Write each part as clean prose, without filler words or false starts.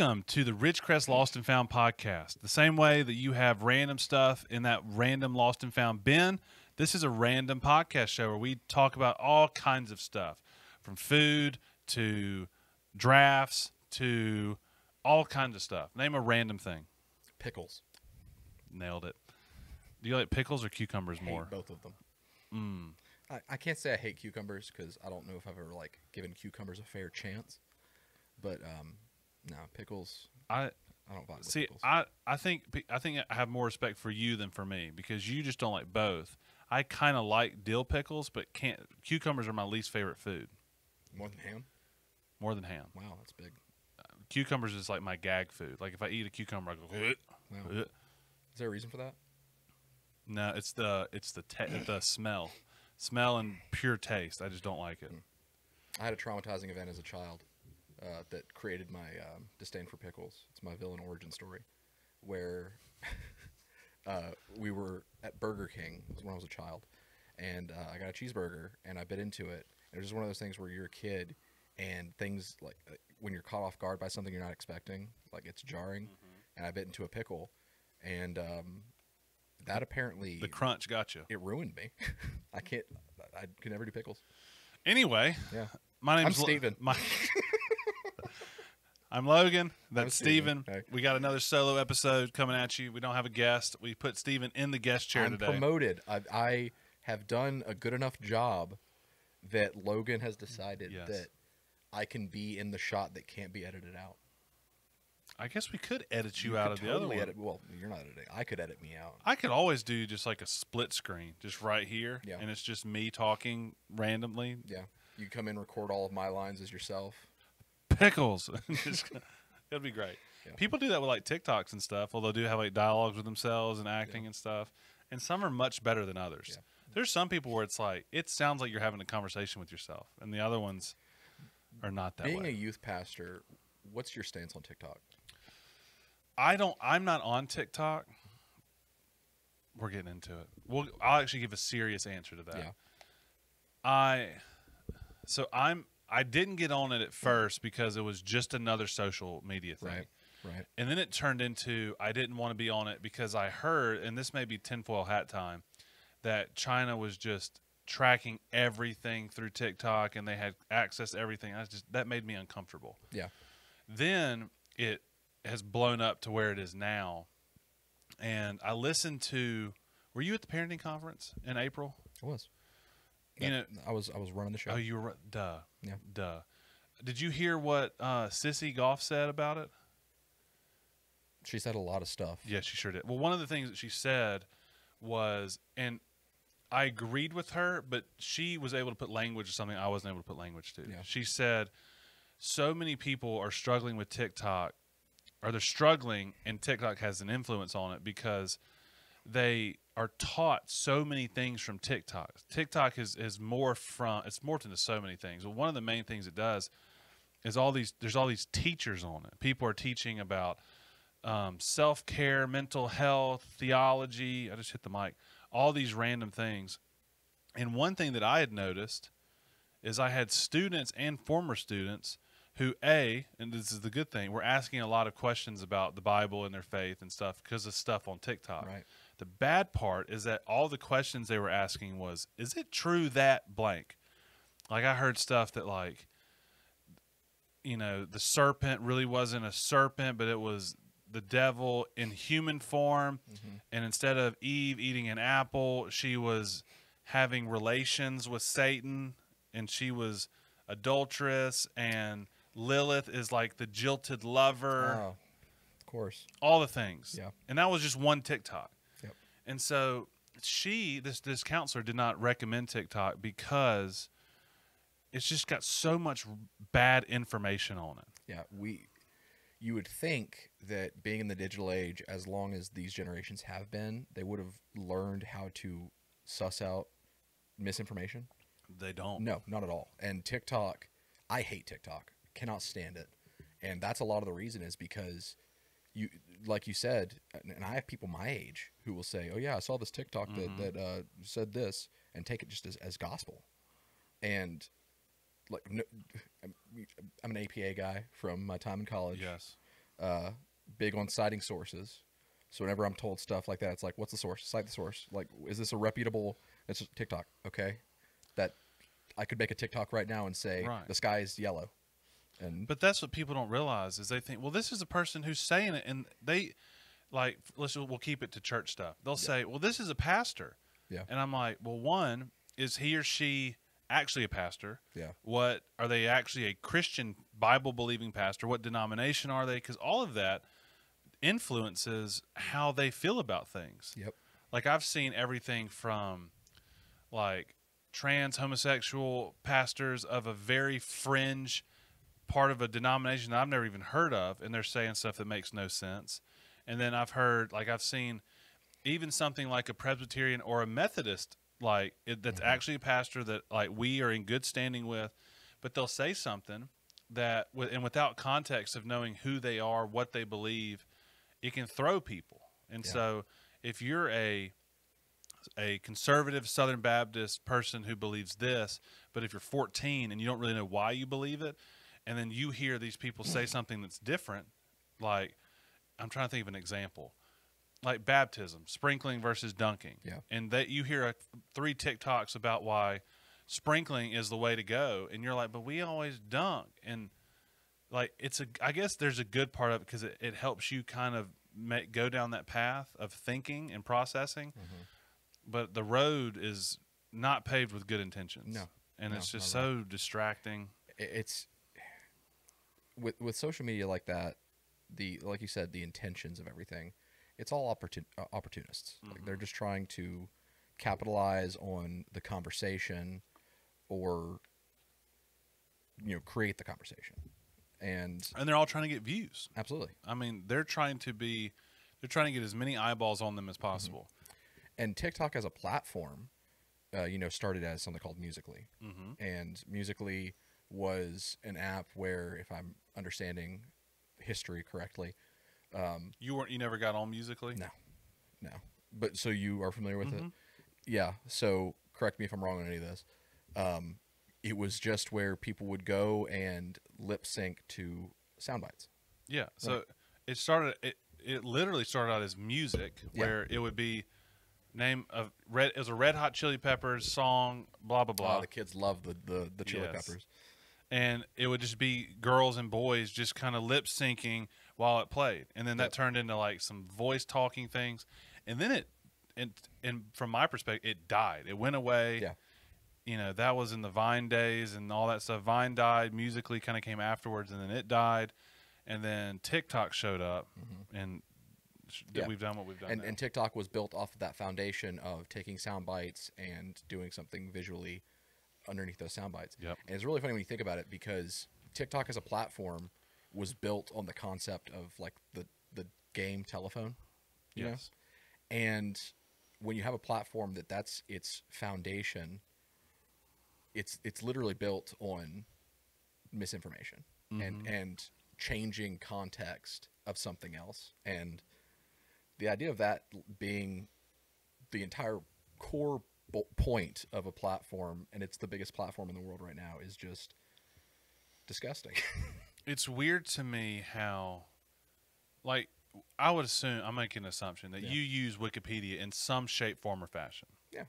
Welcome to the Ridgecrest Lost and Found podcast. The same way that you have random stuff in that random Lost and Found bin, this is a random podcast show where we talk about all kinds of stuff, from food to drafts to all kinds of stuff. Name a random thing. Pickles. Nailed it. Do you like pickles or cucumbers more? Hate both of them. I can't say I hate cucumbers because I don't know if I've ever given cucumbers a fair chance. But no, pickles. I don't vibe with pickles. I think I have more respect for you than for me because you just don't like both. I kind of like dill pickles, but can't. Cucumbers are my least favorite food. More than ham? More than ham. Wow, that's big. Cucumbers is like my gag food. Like if I eat a cucumber, I go. Wow. Is there a reason for that? No, it's the smell and pure taste. I just don't like it. I had a traumatizing event as a child that created my disdain for pickles. It's my villain origin story, where we were at Burger King. It was when I was a child, and I got a cheeseburger, and I bit into it. And it was just one of those things where you're a kid, and things like when you're caught off guard by something you're not expecting, like it's jarring. And I bit into a pickle, and that apparently the crunch got you. It ruined me. I could never do pickles. Anyway, yeah. My name's Steven. I'm Logan. That's Steven. Okay. We got another solo episode coming at you. We don't have a guest. We put Steven in the guest chair today. I'm promoted. I have done a good enough job that Logan has decided that I can be in the shot that can't be edited out. I guess we could edit you out of the other one. Well, you're not editing. I could edit me out. I could always do just like a split screen, just right here, and it's just me talking randomly. Yeah. You come in, record all of my lines as yourself. Pickles. It'll be great. Yeah. People do that with like TikToks and stuff. Well, they'll do have like dialogues with themselves and acting and stuff. And some are much better than others. Yeah. There's some people where it's like it sounds like you're having a conversation with yourself, and the other ones are not that way. Being a youth pastor, what's your stance on TikTok? I'm not on TikTok. We're getting into it. I'll actually give a serious answer to that. Yeah. I didn't get on it at first because it was just another social media thing. Right. And then it turned into I didn't want to be on it because I heard, and this may be tinfoil hat time, that China was just tracking everything through TikTok and they had access to everything. That made me uncomfortable. Yeah. Then it has blown up to where it is now. And I listened to, were you at the parenting conference in April? I was. I was running the show. Oh, you were, duh. Yeah. Duh. Did you hear what Sissy Goff said about it? She said a lot of stuff. Yeah, she sure did. Well, one of the things that she said was, and I agreed with her, but she was able to put language to something I wasn't able to put language to. Yeah. She said, so many people are struggling with TikTok, or they're struggling, and TikTok has an influence on it because they are taught so many things from TikTok. TikTok is morphed into so many things. Well, one of the main things it does is there's all these teachers on it. People are teaching about self-care, mental health, theology. I just hit the mic. All these random things. And one thing that I had noticed is I had students and former students who, and this is the good thing, were asking a lot of questions about the Bible and their faith and stuff because of stuff on TikTok. Right. The bad part is that all the questions they were asking was, is it true that blank? Like I heard stuff that like, the serpent really wasn't a serpent, but it was the devil in human form. Mm-hmm. And instead of Eve eating an apple, she was having relations with Satan, and she was adulterous, and Lilith is like the jilted lover. Oh, of course. All the things. Yeah. And that was just one TikTok. Yep. And so this counselor did not recommend TikTok because it's just got so much bad information on it. Yeah, you would think that being in the digital age, as long as these generations have been, they would have learned how to suss out misinformation. They don't. No, not at all. And TikTok, I hate TikTok. Cannot stand it. And that's a lot of the reason is because like you said, and I have people my age who will say, oh yeah, I saw this TikTok that said this, and take it just as gospel. And like, I'm an APA guy from my time in college. Yes. big on citing sources. So whenever I'm told stuff like that, it's like, what's the source? Cite the source. Like, is this a reputable? It's just TikTok, okay? That I could make a TikTok right now and say Right. the sky is yellow, and But that's what people don't realize is they think, well, this is a person who's saying it, and they like we'll keep it to church stuff. They'll say, well, this is a pastor, yeah, and I'm like, well, one, is he or she actually a pastor? yeah, What are they actually a Christian Bible believing pastor? What denomination are they? Because all of that influences how they feel about things. yep, Like I've seen everything from like trans homosexual pastors of a very fringe part of a denomination that I've never even heard of, and they're saying stuff that makes no sense. And then I've seen even something like a Presbyterian or a Methodist, like that's actually a pastor that like we are in good standing with, but they'll say something that and without context of knowing who they are, what they believe, it can throw people. And so if you're a conservative Southern Baptist person who believes this, but if you're 14 and you don't really know why you believe it, and then you hear these people say something that's different, like I'm trying to think of an example, like baptism, sprinkling versus dunking. Yeah. And that you hear 3 TikToks about why sprinkling is the way to go, and you're like, but we always dunk. And like I guess there's a good part of it because it helps you kind of go down that path of thinking and processing. But the road is not paved with good intentions. No. And No, it's just not so distracting. It's with social media like that, like you said, the intentions of everything, it's all opportunists. Like they're just trying to capitalize on the conversation or create the conversation. And they're all trying to get views. absolutely. I mean, they're trying to get as many eyeballs on them as possible. And TikTok as a platform, started as something called Musical.ly. And Musical.ly was an app where, if I'm understanding history correctly, You never got on Musical.ly? no. But so you are familiar with it? Yeah. So correct me if I'm wrong on any of this. It was just where people would go and lip sync to sound bites. Yeah. So it literally started out as music, where it would be it was a Red Hot Chili Peppers song, blah blah blah. The kids love the Chili Peppers. And it would just be girls and boys just kind of lip syncing while it played, and then that turned into like some voice talking things, and then and from my perspective, it died. It went away. Yeah. That was in the Vine days and all that stuff. Vine died. Musical.ly kind of came afterwards, and then it died, and then TikTok showed up, and we've done what we've done. And TikTok was built off of that foundation of taking sound bites and doing something visually underneath those sound bites. Yep. And it's really funny when you think about it, because TikTok as a platform was built on the concept of like the game telephone. You know? And when you have a platform that's its foundation, it's literally built on misinformation and changing context of something else. And the idea of that being the entire core point of a platform, and it's the biggest platform in the world right now, is just disgusting. It's weird to me how, like, I would assume, I'm making an assumption that you use Wikipedia in some shape, form, or fashion. Yeah.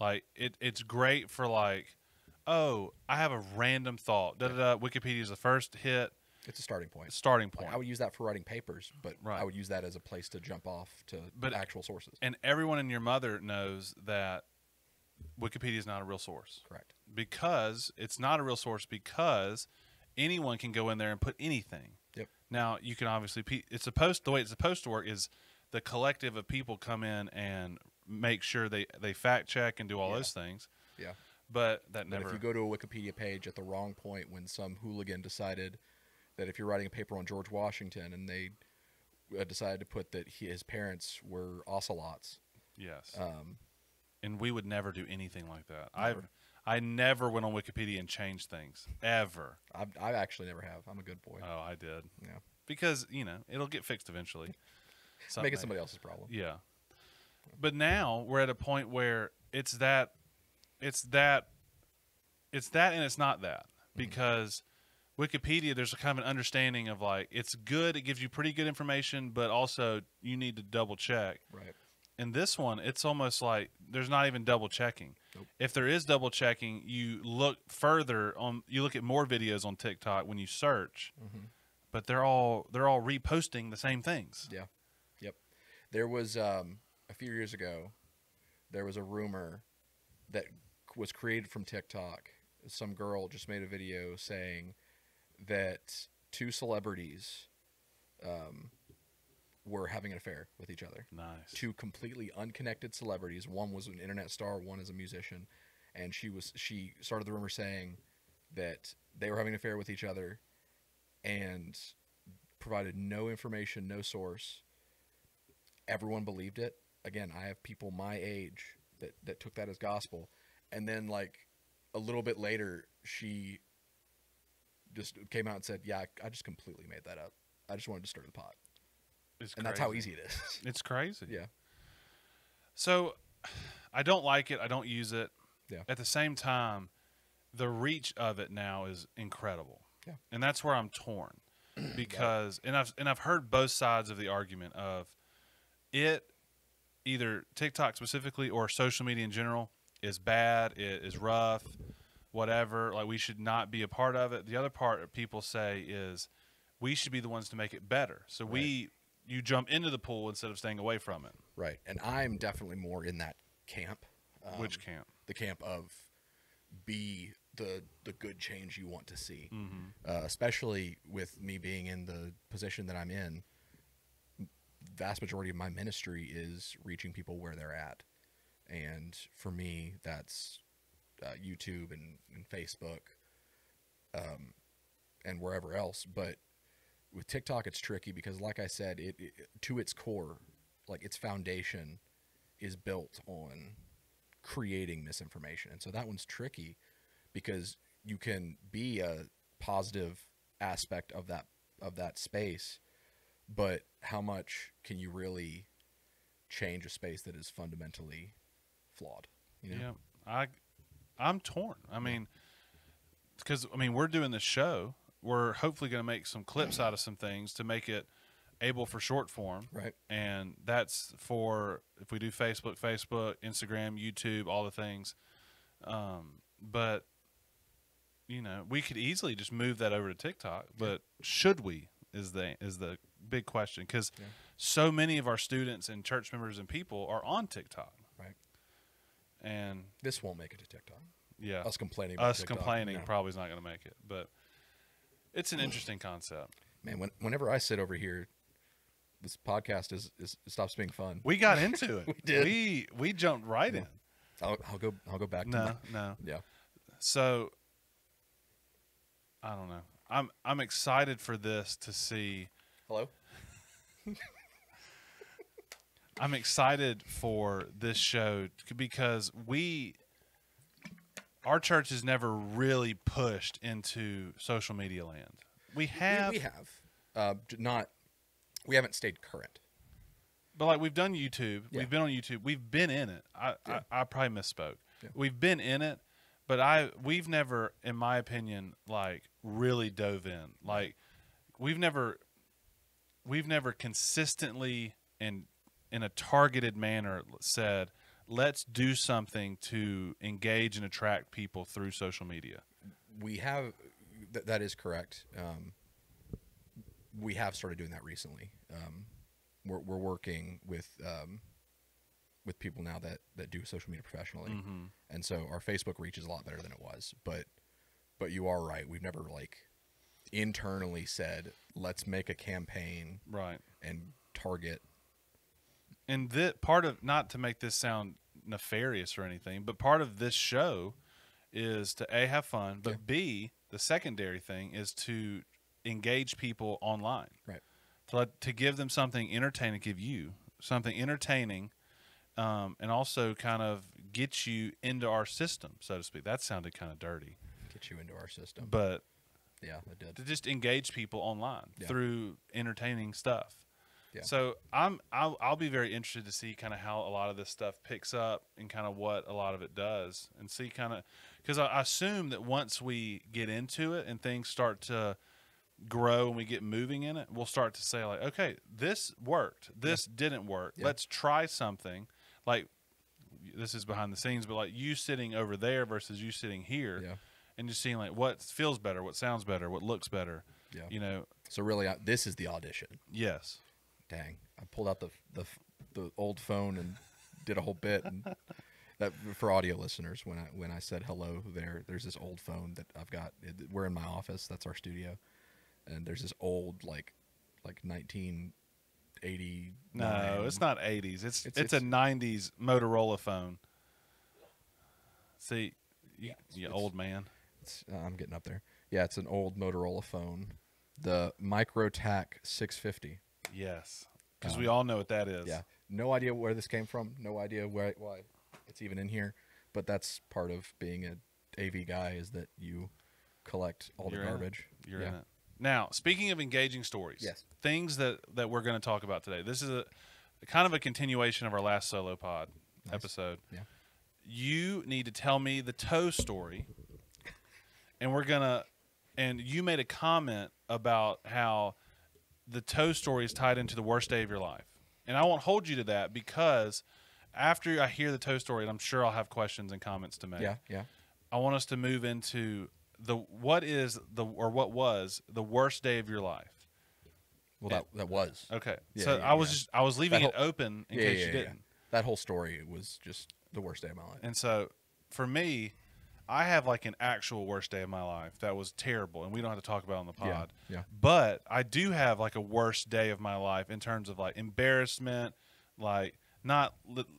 Like, it's great for, like, oh, I have a random thought. Wikipedia is the first hit. It's a starting point. Like, I would use that for writing papers, but I would use that as a place to jump off to actual sources. And everyone and your mother knows that Wikipedia is not a real source. Correct. Because it's not a real source because anyone can go in there and put anything. Yep. Now, you can obviously the way it's supposed to work is the collective of people come in and make sure they fact check and do all those things. Yeah. But never. If you go to a Wikipedia page at the wrong point, when some hooligan decided that if you're writing a paper on George Washington and they decided to put that his parents were ocelots. Yes. And we would never do anything like that. Never. I never went on Wikipedia and changed things, ever. I actually never have. I'm a good boy. Oh, I did. Yeah. Because, it'll get fixed eventually. Make it somebody else's problem. Yeah. But now we're at a point where it's that and it's not that, because Wikipedia, there's a kind of an understanding of like it's good, it gives you pretty good information, but also you need to double check. Right. In this one, it's almost like there's not even double checking. Nope. If there is double checking, you look further on. You look at more videos on TikTok when you search, but they're all reposting the same things. Yeah. Yep. There was a few years ago, there was a rumor that was created from TikTok. Some girl just made a video saying that two celebrities were having an affair with each other. Nice. Two completely unconnected celebrities. One was an internet star, one is a musician, and she started the rumor saying that they were having an affair with each other and provided no information, no source. Everyone believed it. Again, I have people my age that took that as gospel. And then like a little bit later, she just came out and said, yeah, I just completely made that up. I just wanted to stir the pot. And that's how easy it is. It's crazy. Yeah. So I don't like it. I don't use it. Yeah. At the same time, the reach of it now is incredible. Yeah. And that's where I'm torn because and I've heard both sides of the argument of it, either TikTok specifically or social media in general is bad, it is rough, whatever, like we should not be a part of it. The other part people say is we should be the ones to make it better. So you jump into the pool instead of staying away from it. Right. And I'm definitely more in that camp. Which camp? The camp of be the good change you want to see. Especially with me being in the position that I'm in, vast majority of my ministry is reaching people where they're at. And for me, that's YouTube and Facebook and wherever else. But with TikTok, it's tricky because, like I said, it to its core, like its foundation is built on creating misinformation. And so that one's tricky because you can be a positive aspect of that space, but how much can you really change a space that is fundamentally flawed? You know? Yeah, I'm torn. I mean, because we're doing this show. We're hopefully going to make some clips out of some things to make it able for short form. Right. And that's for if we do Facebook, Instagram, YouTube, all the things. But we could easily just move that over to TikTok. But should we? Is the big question, because so many of our students and church members and people are on TikTok. Right. And this won't make it to TikTok. Yeah. Us complaining about TikTok, probably is not going to make it. But it's an interesting concept. Man, whenever I sit over here, this podcast is stops being fun. We got into it. We did. We jumped right in. I'll go back to no. Yeah. So I don't know. I'm excited for this to see. Hello? I'm excited for this show because our church has never really pushed into social media land. We have. We have. We haven't stayed current. But like we've done YouTube. Yeah. We've been on YouTube. We've been in it. I probably misspoke. Yeah. We've been in it, but we've never, in my opinion, like really dove in. Like we've never consistently and in a targeted manner said, let's do something to engage and attract people through social media. We have, that is correct. We have started doing that recently. We're working with people now that do social media professionally, and so our Facebook reach is a lot better than it was. But you are right. We've never like internally said, let's make a campaign, right, and target. And part of, not to make this sound nefarious or anything, but part of this show is to A, have fun, but B, the secondary thing is to engage people online. Right. To give them something entertaining, give you something entertaining, and also kind of get you into our system, so to speak. That sounded kind of dirty. Get you into our system. But yeah, it did. To just engage people online through entertaining stuff. Yeah. So I'll be very interested to see kind of how a lot of this stuff picks up and kind of what a lot of it does, and see kind of, because I assume that once we get into it and things start to grow and we get moving in it, we'll start to say like, okay, this worked, this didn't work. Yeah. Let's try something. Like, this is behind the scenes, but like you sitting over there versus you sitting here, Yeah. and just seeing like what feels better, what sounds better, what looks better. Yeah. You know. So really, this is the audition. Yes. Dang, I pulled out the old phone and did a whole bit. And that, for audio listeners, when I said hello there's this old phone that I've got. We're in my office. That's our studio. And there's this old like 1980. No, it's not 80s. It's a 90s Motorola phone. See, you old man. I'm getting up there. Yeah, it's an old Motorola phone, the MicroTac 650. Yes, because we all know what that is. Yeah, no idea where this came from. No idea why it's even in here. But that's part of being an AV guy, is that you collect all the garbage. You're in it. Now, speaking of engaging stories, yes, things that we're going to talk about today. This is a kind of a continuation of our last solo pod episode. Yeah. You need to tell me the toe story, and and you made a comment about how the toe story is tied into the worst day of your life. And I won't hold you to that, because after I hear the toe story, and I'm sure I'll have questions and comments to make. Yeah. I want us to move into what was the worst day of your life. Well, that was. Okay. Yeah, so yeah, I was leaving it open in case you didn't. Yeah. That whole story was just the worst day of my life. And so for me, I have like an actual worst day of my life that was terrible, and we don't have to talk about it on the pod. Yeah. But I do have like a worst day of my life in terms of like embarrassment, like not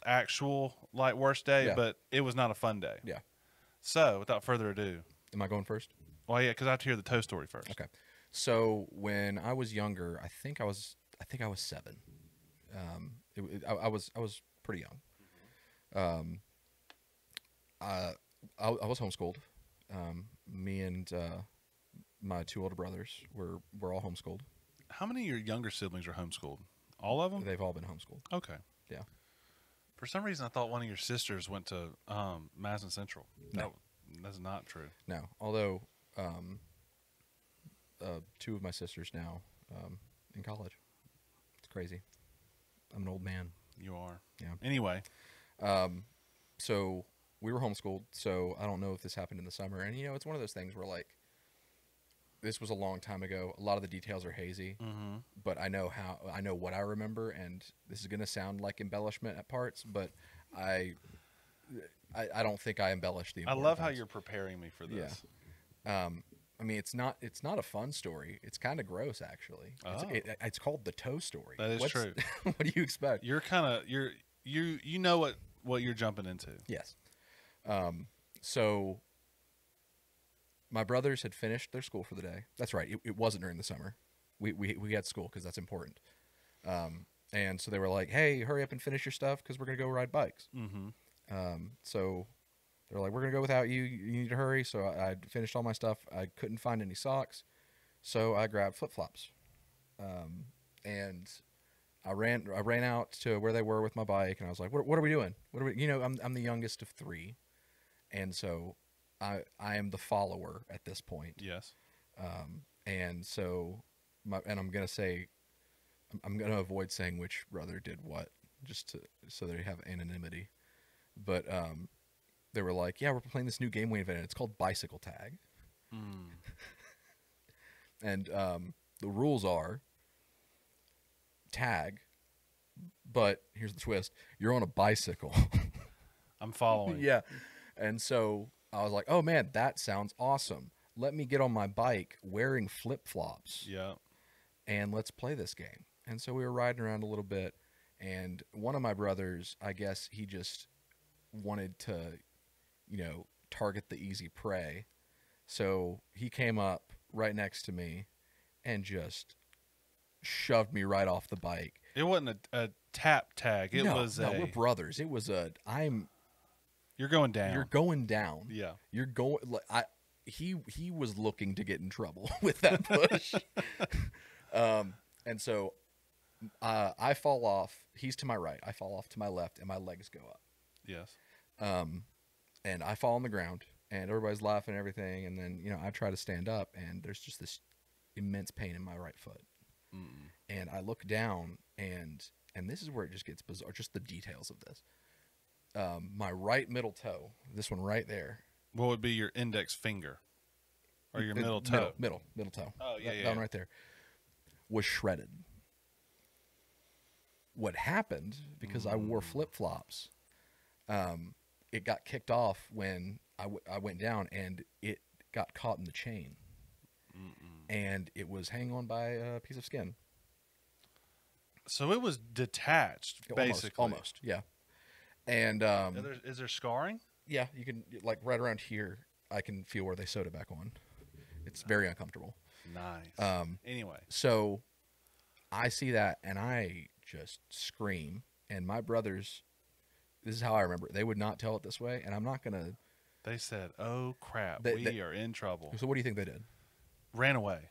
actual like worst day, but it was not a fun day. Yeah. So without further ado. Am I going first? Well, yeah, because I have to hear the toe story first. Okay. So when I was younger, I think I was 7. I was pretty young. I was homeschooled. Me and my 2 older brothers were all homeschooled. How many of your younger siblings are homeschooled? All of them? They've all been homeschooled. Okay. Yeah. For some reason, I thought one of your sisters went to Madison Central. No. That's not true. No. Although 2 of my sisters now in college. It's crazy. I'm an old man. You are. Yeah. Anyway. So we were homeschooled, so I don't know if this happened in the summer. And, it's one of those things where, like, this was a long time ago. A lot of the details are hazy, but I know what I remember, and this is going to sound like embellishment at parts, but I don't think I embellished the important I love parts. how you're preparing me for this. Yeah. I mean, it's not a fun story. It's kind of gross, actually. Oh. It's called the toe story. That is true. What do you expect? You're kind of you know what you're jumping into. Yes. So my brothers had finished their school for the day. That's right. It wasn't during the summer. We had school because that's important. And so they were like, "Hey, hurry up and finish your stuff because we're gonna go ride bikes." So they're like, "We're gonna go without you. You need to hurry." So I finished all my stuff. I couldn't find any socks, so I grabbed flip flops, and I ran out to where they were with my bike, and I was like, "What are we doing? What are we?" I'm the youngest of 3, and so I am the follower at this point. Yes. And so I'm gonna avoid saying which brother did what, just so they have anonymity. But they were like, "Yeah, we're playing this new game we invented. It's called bicycle tag." And the rules are tag, but here's the twist: you're on a bicycle. I'm following. Yeah. And so I was like, "Oh man, that sounds awesome. Let me get on my bike wearing flip-flops. Yeah. And let's play this game." And so we were riding around a little bit, and one of my brothers, I guess he just wanted to, target the easy prey. So he came up right next to me and just shoved me right off the bike. It wasn't a tap tag. It was no, we're brothers. It was You're going down. You're going down. Yeah. You're going. He was looking to get in trouble with that push. And so I fall off. He's to my right. I fall off to my left, and my legs go up. Yes. And I fall on the ground, and everybody's laughing and everything. And then, I try to stand up, and there's just this immense pain in my right foot. And I look down, and this is where it just gets bizarre. Just the details of this. My right middle toe, this one right there. What would be your index finger, or your middle toe? Middle toe. Oh yeah, that one right there was shredded. What happened, because I wore flip-flops, it got kicked off when I went down, and it got caught in the chain. And it was hanging on by a piece of skin. So it was detached, basically. Almost, yeah. And is there scarring? Yeah, you can, like, right around here, I can feel where they sewed it back on. It's very uncomfortable. Nice. Anyway. So I see that, and I just scream. And my brothers, this is how I remember it. They would not tell it this way, and I'm not going to. They said, "Oh, crap, we are in trouble." So what do you think they did? Ran away.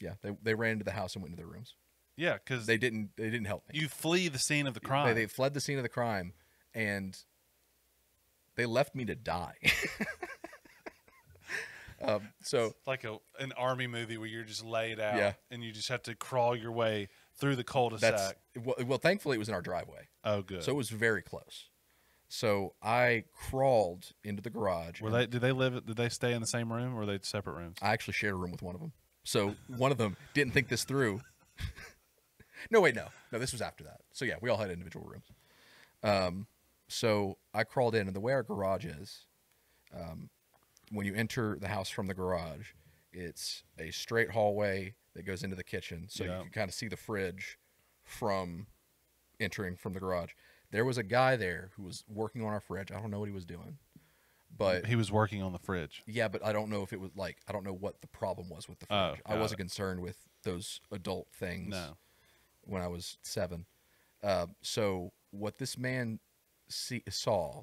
Yeah, they ran into the house and went into their rooms. Yeah, because they didn't help me. You flee the scene of the crime. They fled the scene of the crime, and they left me to die. So it's like an army movie where you're just laid out, and you just have to crawl your way through the cul-de-sac. Well, thankfully it was in our driveway. Oh, good. So it was very close. So I crawled into the garage. Did they stay in the same room, or were they separate rooms? I actually shared a room with one of them. So one of them didn't think this through. No, this was after that. So yeah, we all had individual rooms. So I crawled in, and the way our garage is, when you enter the house from the garage, it's a straight hallway that goes into the kitchen. So you can kind of see the fridge from entering from the garage. There was a guy there who was working on our fridge. I don't know what he was doing, but he was working on the fridge. Yeah, but I don't know if it was I don't know what the problem was with the fridge. I wasn't concerned with those adult things when I was 7. So what this man saw,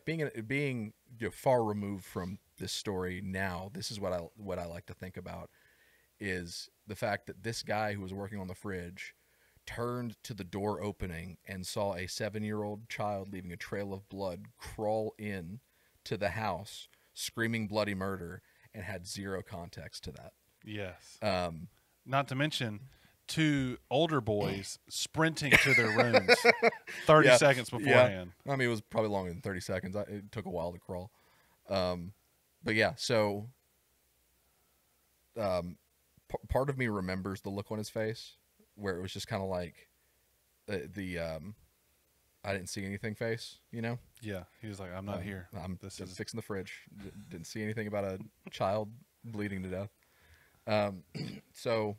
being far removed from this story now, this is what I like to think about, is the fact that this guy who was working on the fridge turned to the door opening and saw a 7-year-old child leaving a trail of blood crawl in to the house, screaming bloody murder, and had zero context to that. Yes. Not to mention 2 older boys sprinting to their rooms 30 seconds beforehand. Yeah. I mean, it was probably longer than 30 seconds. It took a while to crawl. But yeah, so part of me remembers the look on his face, where it was just kind of like the I didn't see anything face, Yeah, he was like, I'm not here. I'm fixing the fridge. Didn't see anything about a child bleeding to death. So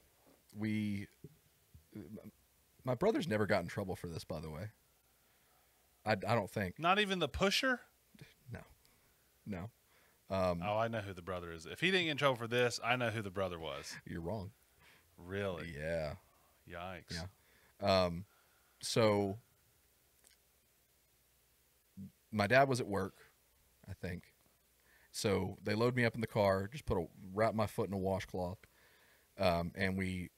my brothers never got in trouble for this, by the way. I don't think. Not even the pusher? No. I know who the brother is. If he didn't get in trouble for this, I know who the brother was. You're wrong. Really? Yeah. Yikes. Yeah. So my dad was at work, I think. So they load me up in the car, just wrap my foot in a washcloth, and we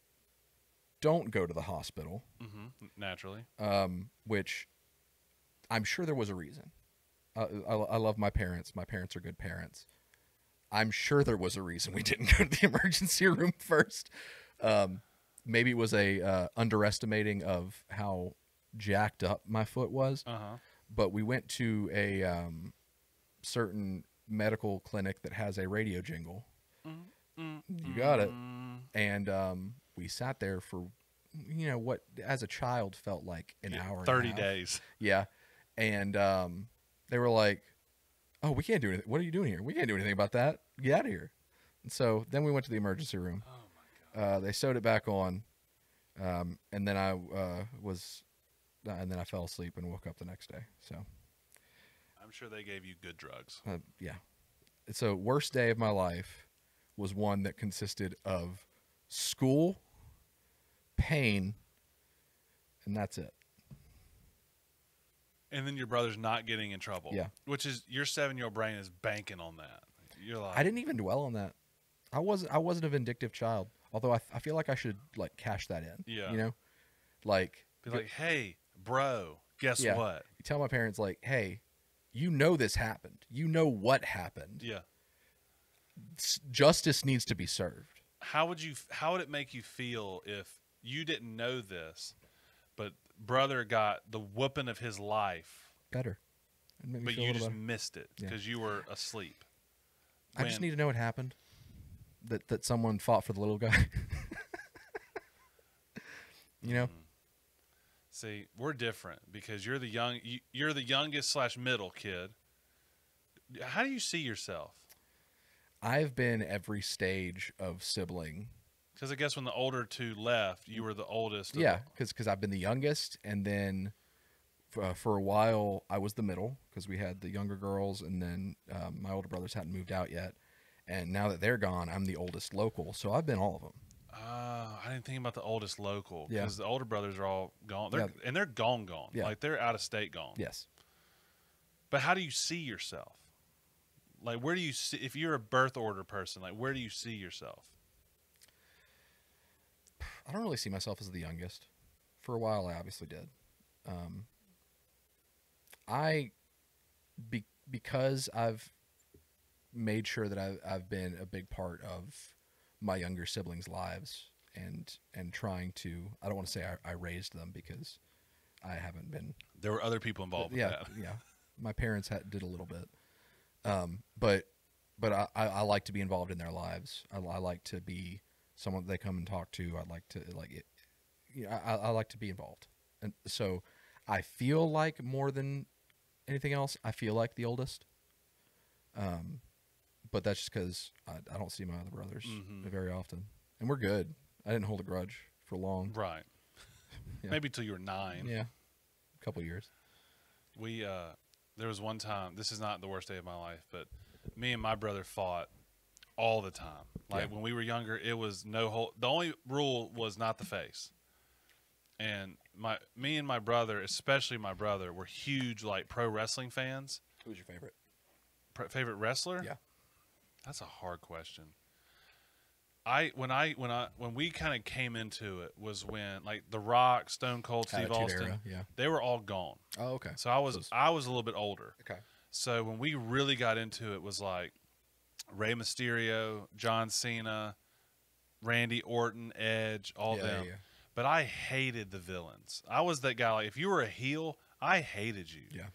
don't go to the hospital. Naturally. Which I'm sure there was a reason. I love my parents. My parents are good parents. I'm sure there was a reason we didn't go to the emergency room first. Maybe it was a underestimating of how jacked up my foot was. But we went to a certain medical clinic that has a radio jingle. You got it. And we sat there for, what as a child felt like an hour. 30 days. Yeah. And they were like, "Oh, we can't do anything. What are you doing here? We can't do anything about that. Get out of here." And so then we went to the emergency room. Oh my God. They sewed it back on, and then I fell asleep and woke up the next day. So I'm sure they gave you good drugs. Yeah. So worst day of my life was one that consisted of school, pain, and that's it. And then your brother's not getting in trouble. Yeah. Which is, your 7-year-old brain is banking on that. You're like, I didn't even dwell on that. I wasn't a vindictive child. Although I feel like I should cash that in. Yeah. Like, Be like, hey, bro, guess yeah, what? you tell my parents, like, hey, you know this happened. You know what happened. Yeah. Justice needs to be served. How would it make you feel if you didn't know this, but brother got the whooping of his life, Better. It'd make me but feel a you little just better. missed it Yeah. because you were asleep? I just need to know what happened. That someone fought for the little guy. You know? See, we're different because you're the youngest / middle kid. How do you see yourself? I've been every stage of sibling. Because I guess when the older two left, you were the oldest. Yeah, because I've been the youngest, and then for a while I was the middle because we had the younger girls, and then my older brothers hadn't moved out yet. And now that they're gone, I'm the oldest local, so I've been all of them. I didn't think about the oldest local Yeah. because the older brothers are all gone. Yeah. And they're gone. Yeah. Like they're out of state gone. Yes. But how do you see yourself? Like, where do you see, if you're a birth order person, like, where do you see yourself? I don't really see myself as the youngest. For a while, I obviously did. Because I've made sure that I've been a big part of my younger siblings' lives and trying to, I don't want to say I raised them because I haven't been. There were other people involved with that. Yeah. My parents did a little bit. But I like to be involved in their lives. I like to be someone that they come and talk to. I like to I like to be involved. And so I feel like more than anything else, I feel like the oldest. But that's just because I don't see my other brothers very often. And we're good. I didn't hold a grudge for long. Right. Yeah. Maybe till you were 9. Yeah. A couple years. There was one time, this is not the worst day of my life, but me and my brother fought all the time. Like when we were younger, it was the only rule was not the face. And me and my brother, especially my brother, were huge like pro wrestling fans. Who's your favorite? Favorite wrestler? Yeah. That's a hard question. When we kind of came into it was when like The Rock, Stone Cold Steve Attitude Austin, Era, yeah. they were all gone. Oh, okay. So I was a little bit older. Okay. So when we really got into it was like Rey Mysterio, John Cena, Randy Orton, Edge, all them. Yeah. But I hated the villains. I was that guy. Like if you were a heel, I hated you. Yeah.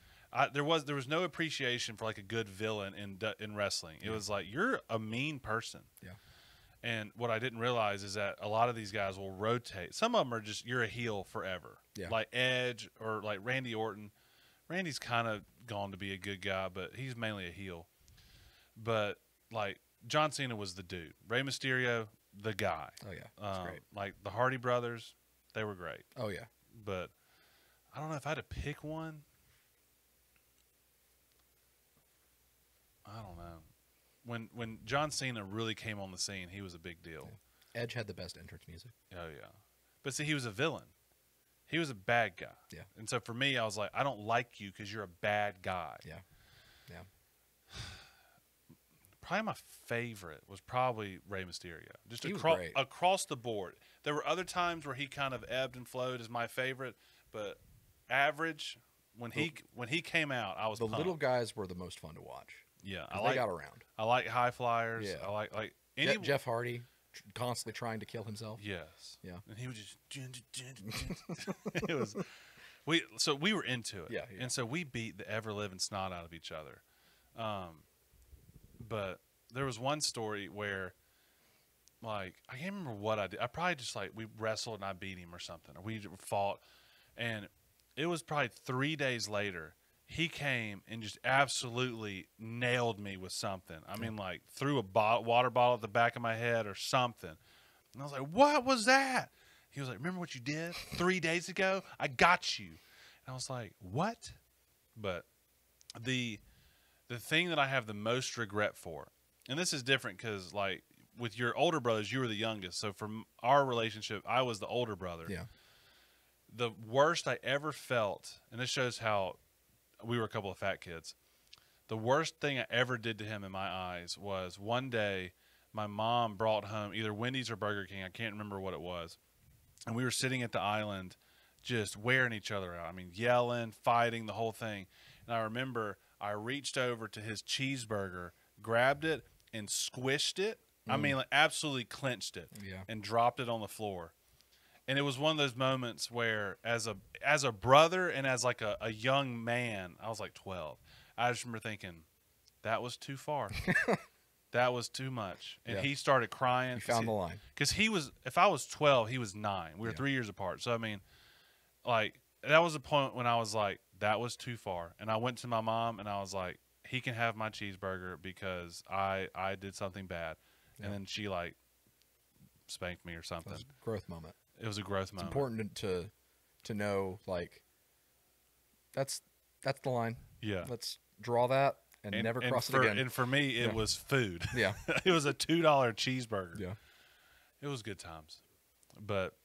There was no appreciation for like a good villain in wrestling. It was like you're a mean person. Yeah. And what I didn't realize is that a lot of these guys will rotate. Some of them are just you're a heel forever. Yeah. Like Edge or like Randy Orton. Randy's kind of gone to be a good guy, but he's mainly a heel. But like John Cena was the dude. Rey Mysterio, the guy. Oh yeah. That's great. Like the Hardy brothers, they were great. Oh yeah. But I don't know if I had to pick one. I don't know. When John Cena really came on the scene, he was a big deal. Yeah. Edge had the best entrance music. Oh yeah, but see, he was a villain. He was a bad guy. Yeah. And so for me, I was like, I don't like you because you're a bad guy. Yeah. Yeah. Probably my favorite was probably Rey Mysterio. Just He was great. across the board. There were other times where he kind of ebbed and flowed as my favorite, but average when he came out, I was The pumped. little guys were the most fun to watch. Yeah, They got around. I like high flyers. Yeah. I like any Jeff Hardy constantly trying to kill himself. Yes. Yeah. And he would just it was we were into it. Yeah. And so we beat the ever living snot out of each other. But there was one story where like I can't remember what I did. I probably just like we wrestled and I beat him or something, or we fought, and it was probably 3 days later. He came and just absolutely nailed me with something. I mean, like threw a water bottle at the back of my head or something. And I was like, "What was that?" He was like, "Remember what you did 3 days ago? I got you." And I was like, "What?" But the thing that I have the most regret for, and this is different because like with your older brothers, you were the youngest. So from our relationship, I was the older brother. Yeah. The worst I ever felt, and this shows how we were a couple of fat kids. The worst thing I ever did to him in my eyes was one day my mom brought home either Wendy's or Burger King. I can't remember what it was. And we were sitting at the island just wearing each other out. I mean, yelling, fighting, the whole thing. And I remember I reached over to his cheeseburger, grabbed it, and squished it. I mean, like, absolutely clenched it, and dropped it on the floor. And it was one of those moments where, as a brother and as like a young man, I was like 12. I just remember thinking, that was too far. That was too much. And he started crying. You found the line. Because if I was 12, he was 9. We were 3 years apart. So, I mean, like, that was the point when I was like, that was too far. And I went to my mom and I was like, he can have my cheeseburger because I did something bad. And then she, like, spanked me or something. That was a growth moment. It was a growth moment. It's important to know, like, that's the line. Yeah. Let's draw that and never cross it again. And for me, it was food. Yeah. It was a $2 cheeseburger. Yeah. It was good times. But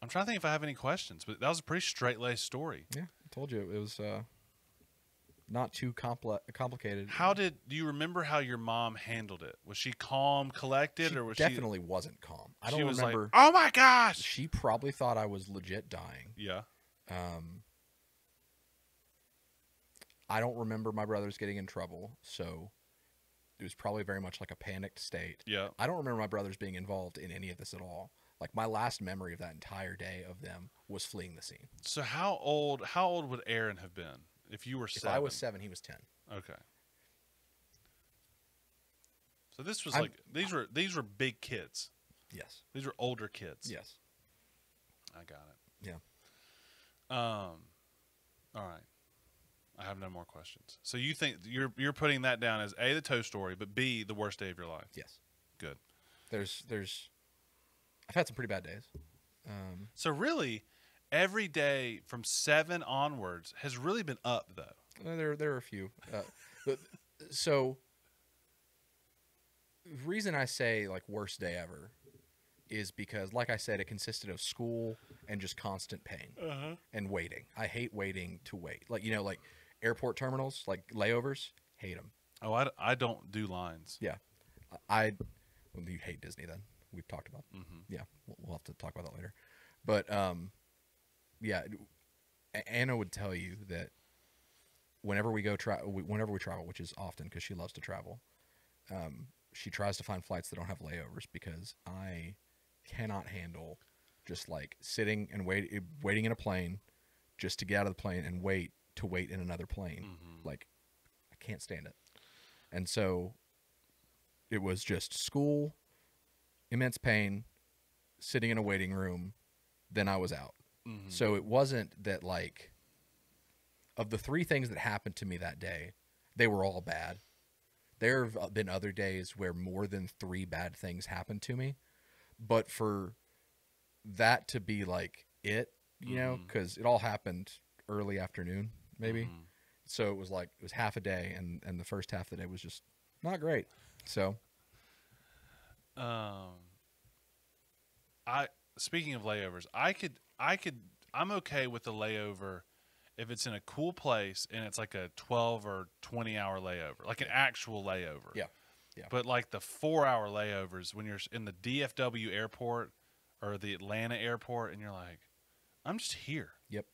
I'm trying to think if I have any questions. But that was a pretty straight-laced story. Yeah. I told you it was not too complicated. Do you remember how your mom handled it? Was she calm, collected, She or was definitely wasn't calm. I don't was remember. Like, oh my gosh! She probably thought I was legit dying. Yeah. I don't remember my brothers getting in trouble, so it was probably very much like a panicked state. Yeah. I don't remember my brothers being involved in any of this at all. Like, my last memory of that entire day of them was fleeing the scene. So how old would Aaron have been if you were 7? If I was 7, he was 10. Okay. So this was these were big kids. Yes. These were older kids. Yes. I got it. Yeah. All right. I have no more questions. So you think you're putting that down as A, the Toe Story, but B, the worst day of your life? Yes. Good. I've had some pretty bad days. So really, every day from 7 onwards has really been up, though. There are a few. So the reason I say, like, worst day ever is because, like I said, it consisted of school and just constant pain and waiting. I hate waiting to wait. Like, like airport terminals, like layovers, hate them. Oh, I don't do lines. Yeah. Well, you hate Disney then. We've talked about. Yeah, we'll have to talk about that later. But yeah, Anna would tell you that whenever we travel, which is often because she loves to travel, she tries to find flights that don't have layovers because I cannot handle just like sitting and waiting in a plane just to get out of the plane and wait in another plane. Like, I can't stand it. And so it was just school, immense pain, sitting in a waiting room, then I was out. So it wasn't that, like, of the 3 things that happened to me that day, they were all bad. There have been other days where more than 3 bad things happened to me, but for that to be like it, because it all happened early afternoon, maybe. So it was half a day, and the first half of the day was just not great. So, speaking of layovers, I'm okay with the layover if it's in a cool place and it's like a 12 or 20 hour layover, like an actual layover. Yeah. Yeah. But like the 4-hour layovers when you're in the DFW airport or the Atlanta airport and you're like, I'm just here. Yep.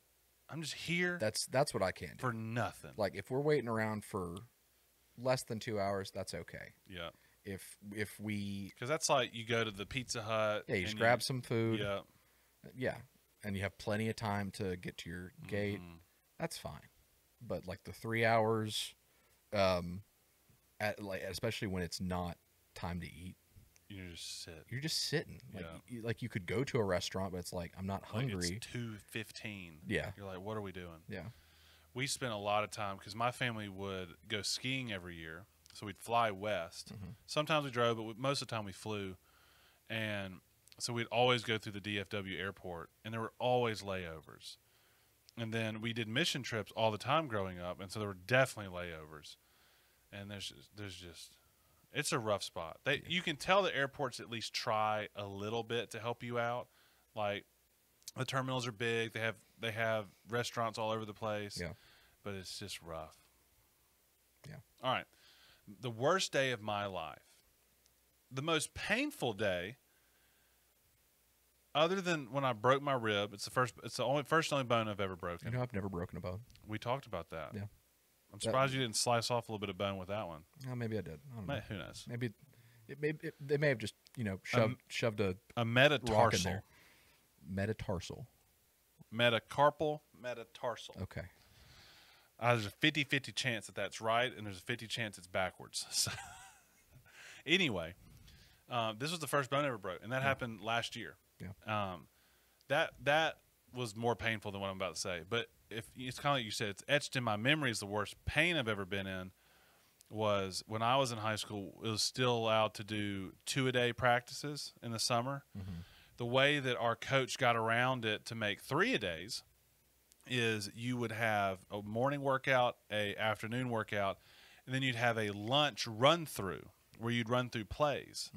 I'm just here. That's what I can do. For nothing. Like, if we're waiting around for less than 2 hours, that's okay. Yeah. If we, because that's like you go to the Pizza Hut. Yeah, you just grab some food. Yeah. Yeah. And you have plenty of time to get to your gate. That's fine. But like the 3 hours, especially when it's not time to eat, you're just sitting. Like, you could go to a restaurant, but it's like, I'm not hungry. It's 2:15. Yeah. You're like, what are we doing? Yeah. We spent a lot of time because my family would go skiing every year. So we'd fly west. Sometimes we drove, but most of the time we flew. And so we'd always go through the DFW airport, and there were always layovers. And then we did mission trips all the time growing up, and so there were definitely layovers. And there's just it's a rough spot. You can tell the airports at least try a little bit to help you out. Like, the terminals are big. They have restaurants all over the place. Yeah. But it's just rough. Yeah. All right. The worst day of my life. The most painful day other than when I broke my rib, it's the only bone I've ever broken. You know, I've never broken a bone. We talked about that. Yeah. I'm surprised you didn't slice off a little bit of bone with that one. Oh, maybe I did. I don't know. Who knows? Maybe they may have just shoved a metatarsal. rock in there. Metatarsal. Metatarsal. Okay. There's a 50-50 chance that that's right, and there's a 50 chance it's backwards. So anyway, this was the first bone I ever broke, and that happened last year. Yeah. That was more painful than what I'm about to say. But if it's kind of like you said, it's etched in my memory as the worst pain I've ever been in was when I was in high school. It was still allowed to do 2-a-day practices in the summer. Mm-hmm. The way that our coach got around it to make 3-a-days is you would have a morning workout, a afternoon workout, and then you'd have a lunch run through where you'd run through plays,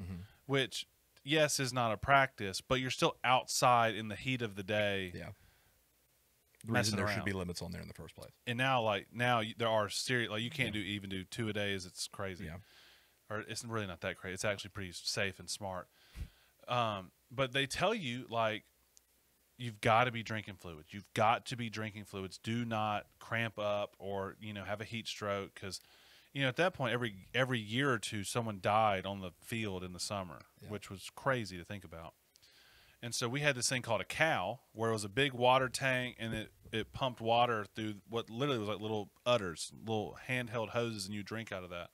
which, yes, is not a practice, but you're still outside in the heat of the day. Yeah. The reason there should be limits on there in the first place. And now there are serious, like you can't even do 2-a-days. It's crazy. Yeah. Or it's really not that crazy. It's actually pretty safe and smart. But they tell you, like, you've got to be drinking fluids. You've got to be drinking fluids. Do not cramp up or, have a heat stroke because, at that point, every year or two, someone died on the field in the summer, which was crazy to think about. And so we had this thing called a cow where it was a big water tank and it pumped water through what literally was like little udders, little handheld hoses, and you drink out of that.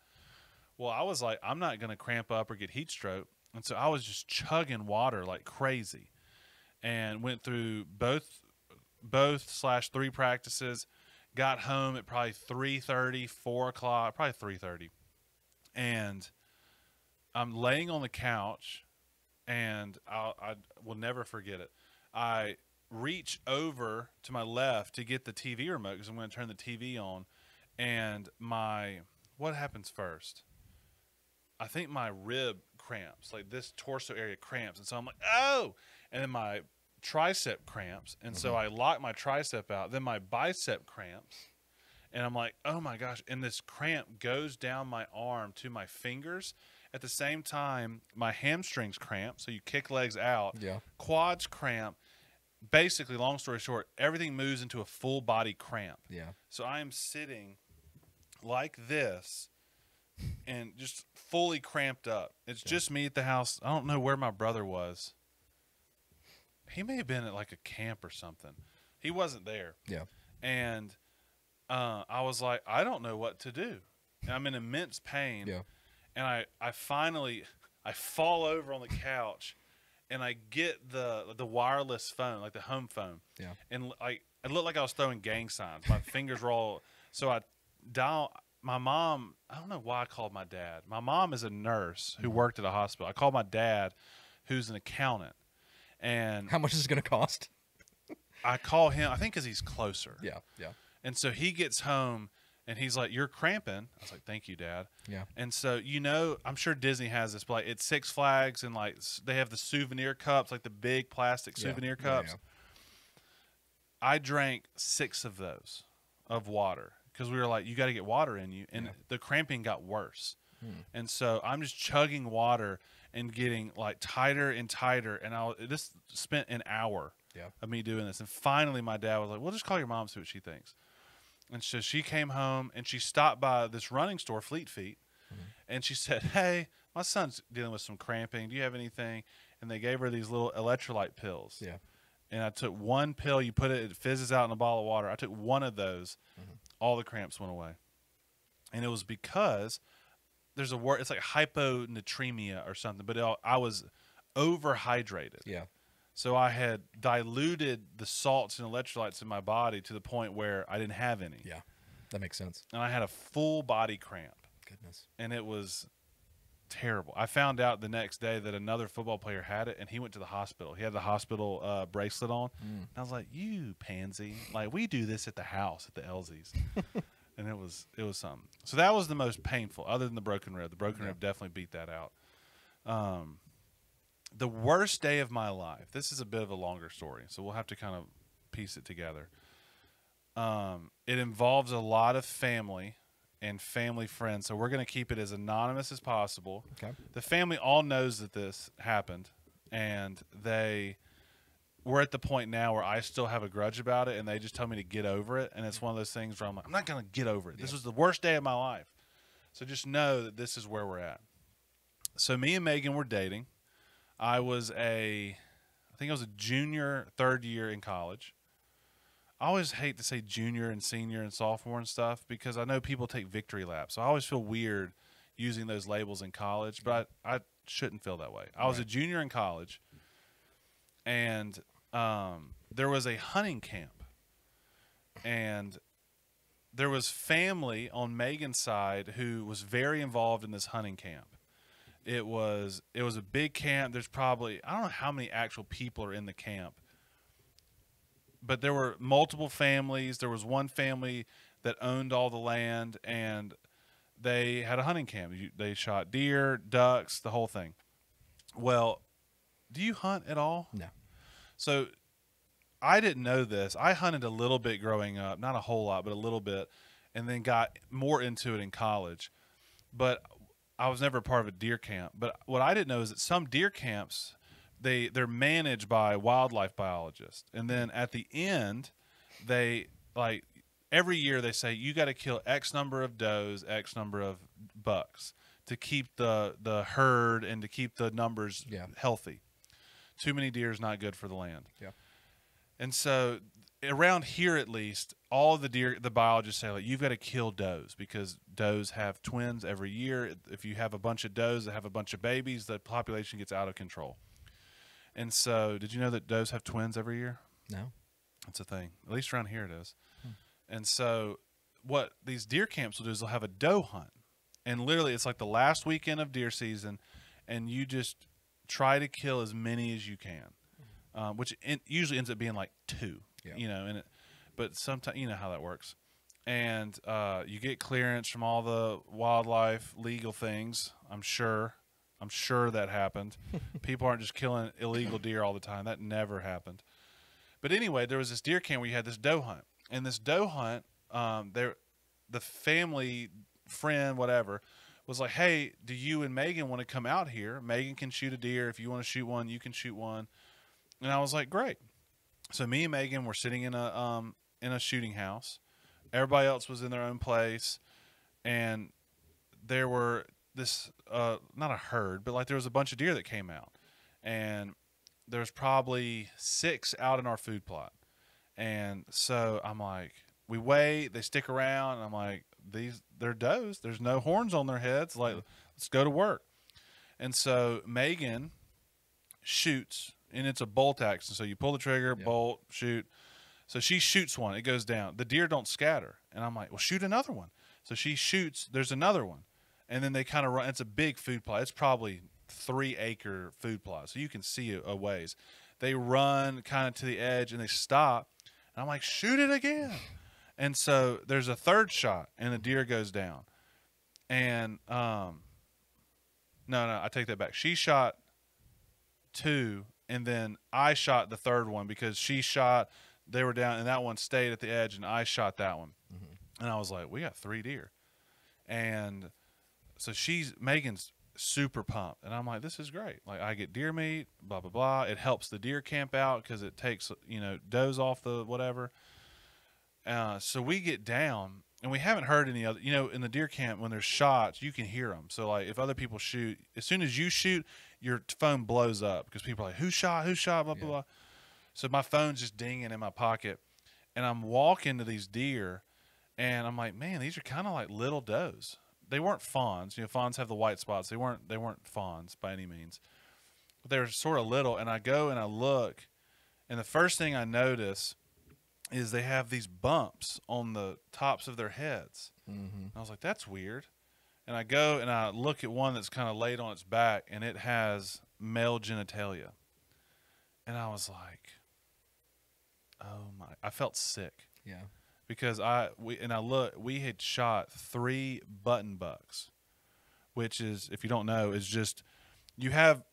Well, I was like, I'm not going to cramp up or get heat stroke. And so I was just chugging water like crazy and went through both/3 practices, got home at probably 3:30, 4 o'clock, probably 3:30. And I'm laying on the couch, and I will never forget it. I reach over to my left to get the TV remote because I'm going to turn the TV on. And what happens first? I think my rib cramps, like this torso area cramps. And so I'm like, oh! And then my tricep cramps. And so I lock my tricep out. Then my bicep cramps. And I'm like, oh my gosh. And this cramp goes down my arm to my fingers. At the same time, my hamstrings cramp. So you kick legs out. Yeah. Quads cramp. Basically, long story short, everything moves into a full body cramp. Yeah. So I am sitting like this and just fully cramped up. It's just me at the house. I don't know where my brother was. He may have been at like a camp or something. He wasn't there. Yeah. And I was like, I don't know what to do. And I'm in immense pain. Yeah. And I finally fall over on the couch and I get the wireless phone, like the home phone. Yeah. And it looked like I was throwing gang signs. My fingers were all, so I dial my mom. I don't know why I called my dad. My mom is a nurse who worked at a hospital. I called my dad, who's an accountant. And how much is it going to cost? I call him, I think because he's closer. Yeah, yeah. And so he gets home, and he's like, you're cramping. I was like, thank you, Dad. Yeah. And so, I'm sure Disney has this, but like, it's Six Flags, and like they have the souvenir cups, like the big plastic souvenir cups. Yeah. I drank 6 of those of water because we were like, you got to get water in you. And the cramping got worse. And so I'm just chugging water and getting like tighter and tighter. And this spent an hour of me doing this. And finally my dad was like, well, just call your mom, see what she thinks. And so she came home and she stopped by this running store, Fleet Feet. And she said, hey, my son's dealing with some cramping. Do you have anything? And they gave her these little electrolyte pills. Yeah. And I took one pill. You put it fizzes out in a bottle of water. I took one of those. All the cramps went away. And it was because there's a word, it's like hyponatremia or something, but I was overhydrated. Yeah. So I had diluted the salts and electrolytes in my body to the point where I didn't have any. Yeah, that makes sense. And I had a full body cramp. Goodness. And it was terrible. I found out the next day that another football player had it, and he went to the hospital. He had the hospital bracelet on. And I was like, you pansy. Like, we do this at the house at the Elsies. And it was something. So that was the most painful, other than the broken rib. The broken rib definitely beat that out. The worst day of my life. This is a bit of a longer story, so we'll have to kind of piece it together. It involves a lot of family and family friends, so we're going to keep it as anonymous as possible. Okay. The family all knows that this happened, and they we're at the point now where I still have a grudge about it, and they just tell me to get over it. And it's one of those things where I'm like, I'm not going to get over it. This was the worst day of my life. So just know that this is where we're at. So me and Megan were dating. I think I was a junior, third year in college. I always hate to say junior and senior and sophomore and stuff because I know people take victory laps. So I always feel weird using those labels in college, but I shouldn't feel that way. I was a junior in college, and there was a hunting camp, and there was family on Megan's side who was very involved in this hunting camp. It was a big camp. There's probably, I don't know how many actual people are in the camp, but there were multiple families. There was one family that owned all the land, and they had a hunting camp. They shot deer, ducks, the whole thing. Well, do you hunt at all? No. So I didn't know this. I hunted a little bit growing up, not a whole lot, but a little bit, and then got more into it in college. But I was never part of a deer camp. But what I didn't know is that some deer camps, they're managed by wildlife biologists, and then at the end, they like every year they say you got to kill X number of does, X number of bucks to keep the herd and to keep the numbers healthy. Too many deer is not good for the land. Yeah. And so around here, at least, all of the biologists say, like, you've got to kill does because does have twins every year. If you have a bunch of does that have a bunch of babies, the population gets out of control. And so did you know that does have twins every year? No. That's a thing. At least around here it is. And so what these deer camps will do is they'll have a doe hunt. And literally it's like the last weekend of deer season, and you just try to kill as many as you can. Which usually ends up being like 2, you know, but sometimes you know how that works. And you get clearance from all the wildlife legal things. I'm sure that happened. People aren't just killing illegal deer all the time. That never happened. But anyway, there was this deer camp where you had this doe hunt, and this doe hunt, the family friend, whatever, was like, "Hey, do you and Megan want to come out here? Megan can shoot a deer. If you want to shoot one, you can shoot one." And I was like, great. So me and Megan were sitting in a shooting house. Everybody else was in their own place, and there were this not a herd, but like there was a bunch of deer that came out, and there was probably 6 out in our food plot. And so I'm like, we wait, they stick around, and I'm like, they're does. There's no horns on their heads. Like, let's go to work. And so Megan shoots. And it's a bolt action, so you pull the trigger, bolt, shoot. So she shoots one, it goes down. The deer don't scatter, and I'm like, well, shoot another one. So she shoots, there's another one, and then they kind of run. It's a big food plot. It's probably 3-acre food plot, so you can see a ways. They run kind of to the edge, and they stop, and I'm like, shoot it again. And so there's a third shot, and the deer goes down. And no, I take that back. She shot 2. And then I shot the third one because she shot, they were down, and that one stayed at the edge, and I shot that one. And I was like, we got 3 deer. And so Megan's super pumped. And I'm like, this is great. Like, I get deer meat, blah, blah, blah. It helps the deer camp out because it takes, does off the whatever. So we get down, and we haven't heard any other, in the deer camp, when there's shots, you can hear them. So, like, if other people shoot, as soon as you shoot, your phone blows up because people are like, who shot, blah, blah, blah. So my phone's just dinging in my pocket, and I'm walking to these deer, and I'm like, man, these are kind of like little does. They weren't fawns. Fawns have the white spots. They weren't fawns by any means. But they were sort of little, and I go and I look, and the first thing I notice is they have these bumps on the tops of their heads. I was like, that's weird. And I go and I look at one that's kind of laid on its back, and it has male genitalia. And I was like, oh my, I felt sick. Yeah. Because we had shot 3 button bucks, which is, if you don't know, is just, you have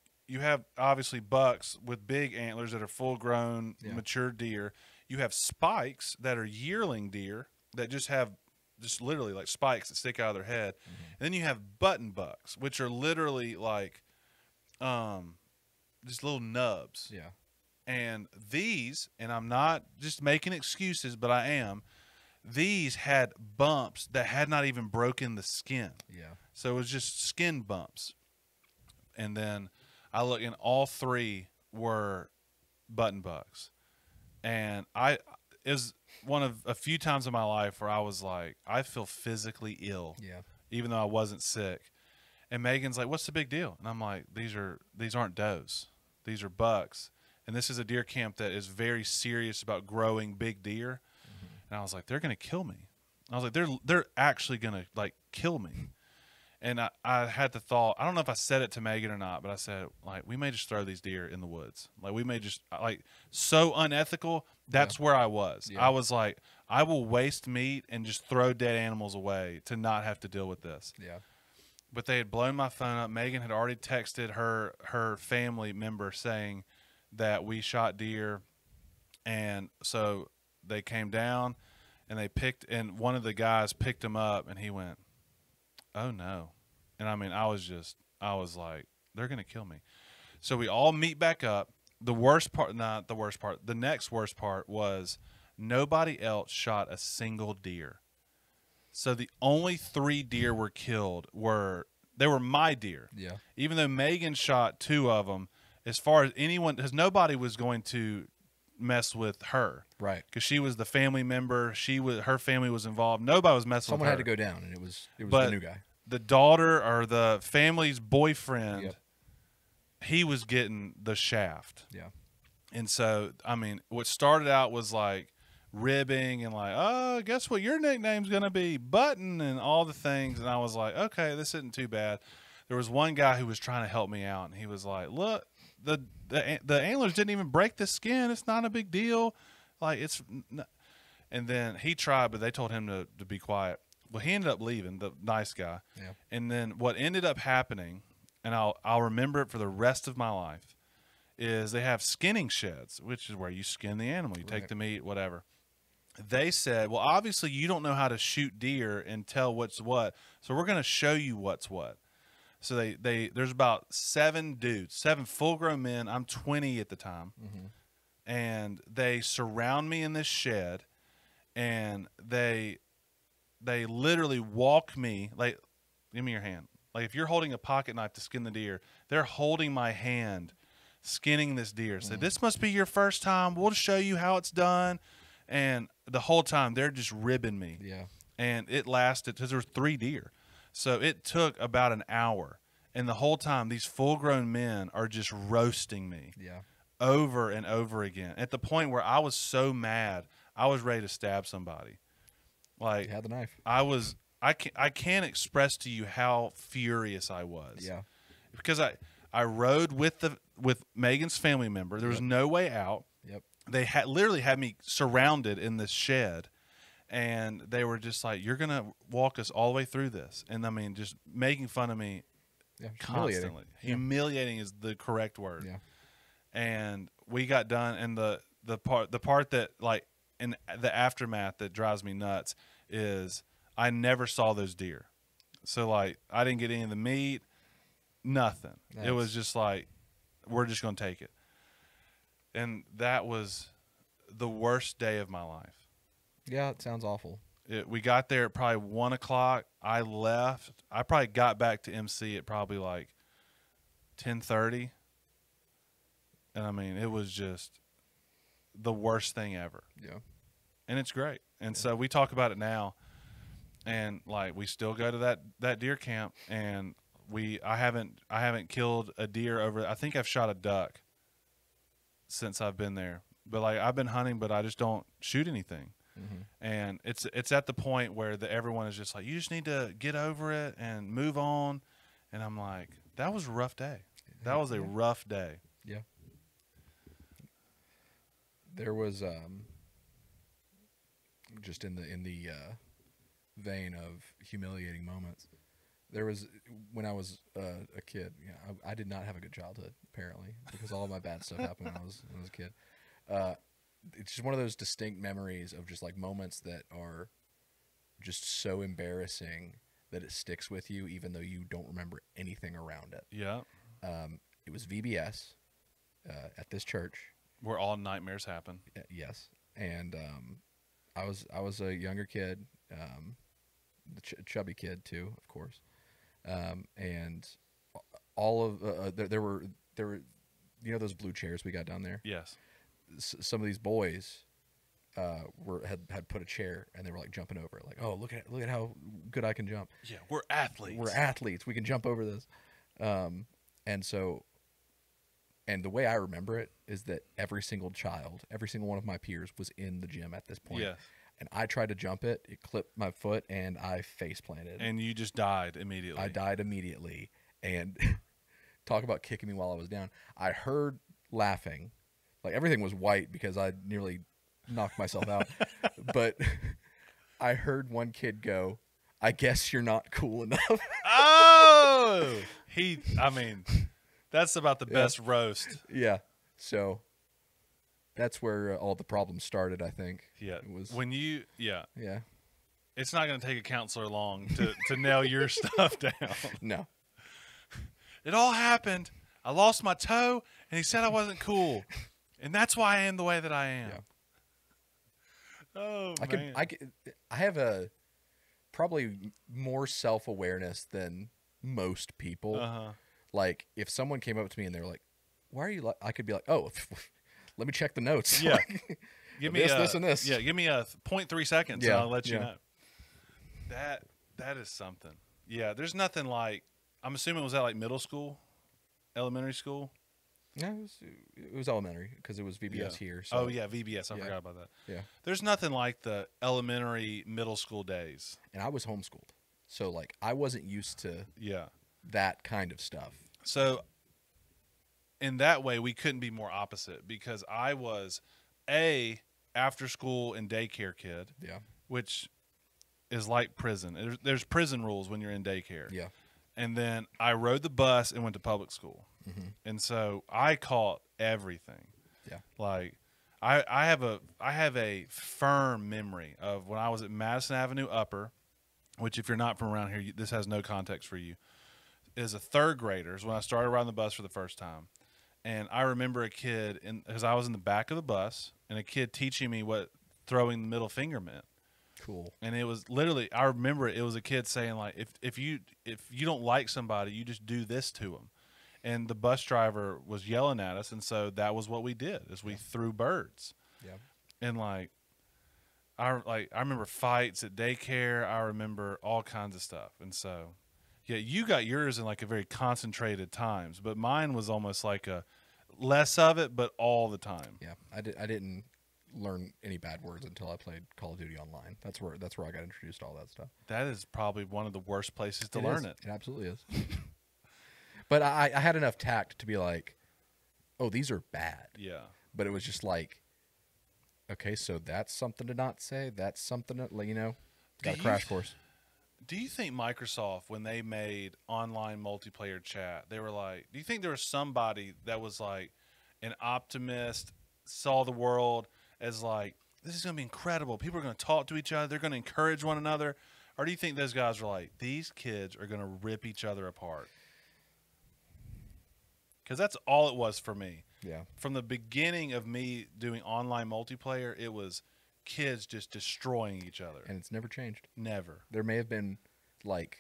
obviously bucks with big antlers that are full grown, mature deer. You have spikes that are yearling deer that just have literally like spikes that stick out of their head. And then you have button bucks, which are literally like just little nubs. Yeah. And these, and I'm not just making excuses, but I am, these had bumps that had not even broken the skin. Yeah. So it was just skin bumps. And then I look, and all three were button bugs. And it was one of a few times in my life where I was like, I feel physically ill, Yeah. even though I wasn't sick. And Megan's like, "What's the big deal?" And I'm like, "These aren't does. These are bucks." And this is a deer camp that is very serious about growing big deer. And I was like, "They're gonna kill me." I was like, "They're actually gonna like kill me." And I had the thought, I don't know if I said it to Megan or not, but I said, like, we may just throw these deer in the woods. Like, we may just, like, so unethical. That's where I was. Yeah. I was like, I will waste meat and just throw dead animals away to not have to deal with this. Yeah. But they had blown my phone up. Megan had already texted her family member saying that we shot deer. And so they came down and and one of the guys picked him up and he went, "Oh no." And I mean, I was like, they're going to kill me. So we all meet back up. The next worst part was nobody else shot a single deer. So the only 3 deer were killed were my deer. Yeah. Even though Megan shot 2 of them, as far as anyone, because nobody was going to mess with her. Right. Because she was the family member. Her family was involved. Nobody was messing Someone with her. had to go down, and it was But the new guy. the daughter or the family's boyfriend, Yep. he was getting the shaft. Yeah. And so, I mean, what started out was like ribbing and like, "Oh, guess what your nickname's going to be? Button," and all the things. And I was like, okay, this isn't too bad. There was one guy who was trying to help me out, and he was like, "Look, the antlers didn't even break the skin. It's not a big deal. Like, it's not." And then he tried, but they told him to be quiet. Well, he ended up leaving, the nice guy. Yeah. And then what ended up happening, and I'll remember it for the rest of my life, is they have skinning sheds, which is where you skin the animal. You take the meat, whatever. They said, "Well, obviously you don't know how to shoot deer and tell what's what, so we're going to show you what's what." So there's about 7 dudes, 7 full-grown men. I'm 20 at the time. Mm-hmm. And they surround me in this shed, and they literally walk me, like, give me your hand. Like, if you're holding a pocket knife to skin the deer, they're holding my hand, skinning this deer. So this must be your first time. We'll show you how it's done. And the whole time, they're just ribbing me. Yeah. And it lasted, because there were 3 deer. So it took about an hour. And the whole time, these full-grown men are just roasting me. Yeah. Over and over again. At the point where I was so mad, I was ready to stab somebody. Like, You had the knife. I can't express to you how furious I was. Yeah. Because I rode with Megan's family member. There was no way out. Yep. They literally had me surrounded in this shed, and they were just like, "You're gonna walk us all the way through this," and I mean, just making fun of me Yeah. constantly. Humiliating is the correct word. Yeah. And we got done, and the part that, like, in the aftermath that drives me nuts is I never saw those deer. So, like, I didn't get any of the meat, nothing. It was just like, we're just going to take it. And that was the worst day of my life. Yeah, it sounds awful. We got there at probably 1 o'clock. I left. I probably got back to MC at probably like 10:30. And I mean, it was just the worst thing ever. Yeah. And it's great. And so we talk about it now, and like, we still go to that deer camp, and I haven't killed a deer I think I've shot a duck since I've been there. But like, I've been hunting, but I just don't shoot anything. Mm-hmm. And it's at the point where everyone is just like, you just need to get over it and move on. And I'm like, that was a rough day. That was a rough day. Yeah. There was just in the vein of humiliating moments. There was, when I was a kid. Yeah, I did not have a good childhood, apparently, because all of my bad stuff happened when I was a kid. It's just one of those distinct memories of just like moments that are just so embarrassing that it sticks with you, even though you don't remember anything around it. Yeah. It was VBS at this church Where all nightmares happen. Yes, and I was a younger kid, the chubby kid too, of course, and all of there were those blue chairs we got down there. Yes. Some of these boys had put a chair and they were like jumping over it, like, oh, look at how good I can jump. Yeah, we're athletes. We're athletes. We can jump over this. And the way I remember it is that every single one of my peers was in the gym at this point. Yes. And I tried to jump it. It clipped my foot and I face planted. And you just died immediately. I died immediately. And talk about kicking me while I was down. I heard laughing. Like everything was white because I nearly knocked myself out. But I heard one kid go, I guess you're not cool enough. Oh! That's about the best roast. Yeah. So that's where all the problems started, I think. Yeah. It was Yeah. Yeah. It's not going to take a counselor long to nail your stuff down. No. It all happened. I lost my toe, and he said I wasn't cool. And that's why I am the way that I am. Yeah. Oh, man. I have a probably more self-awareness than most people. Uh-huh. Like, if someone came up to me and they were like, why are you like, I could be like, oh, let me check the notes. Yeah. Like, Give me this, and this. Yeah, give me a 0.3 seconds, and I'll let you know. That is something. Yeah, there's nothing like. I'm assuming was that like middle school, elementary school. No, it was elementary because it was VBS here. So. Oh yeah, VBS. I forgot about that. Yeah. There's nothing like the elementary, middle school days. And I was homeschooled, so like I wasn't used to that kind of stuff. So in that way, we couldn't be more opposite because I was a after school and daycare kid. Yeah. Which is like prison. There's prison rules when you're in daycare. Yeah. And then I rode the bus and went to public school. Mm-hmm. And so I caught everything. Yeah. Like I have a firm memory of when I was at Madison Avenue Upper, which if you're not from around here, this has no context for you. As a third grader is when I started riding the bus for the first time. And I remember a kid, because I was in the back of the bus, and a kid teaching me what throwing the middle finger meant. Cool. And it was literally, I remember it was a kid saying like, if you don't like somebody, you just do this to them. And the bus driver was yelling at us, and so that was what we did, is we threw birds. Yeah. And I remember fights at daycare. I remember all kinds of stuff. And so, yeah, you got yours in like a very concentrated times, but mine was almost like a less of it, but all the time. Yeah. I didn't learn any bad words until I played Call of Duty Online. That's where I got introduced to all that stuff. That is probably one of the worst places to learn it. It absolutely is. But I had enough tact to be like, oh, these are bad. Yeah. But it was just like, okay, so that's something to not say. That's something to, got a crash course. Do you think Microsoft, when they made online multiplayer chat, they were like, do you think there was somebody that was like an optimist, saw the world as like, this is going to be incredible. People are going to talk to each other. They're going to encourage one another. Or do you think those guys were like, these kids are going to rip each other apart? Because that's all it was for me. Yeah. From the beginning of me doing online multiplayer, it was kids just destroying each other. And it's never changed. Never. There may have been, like,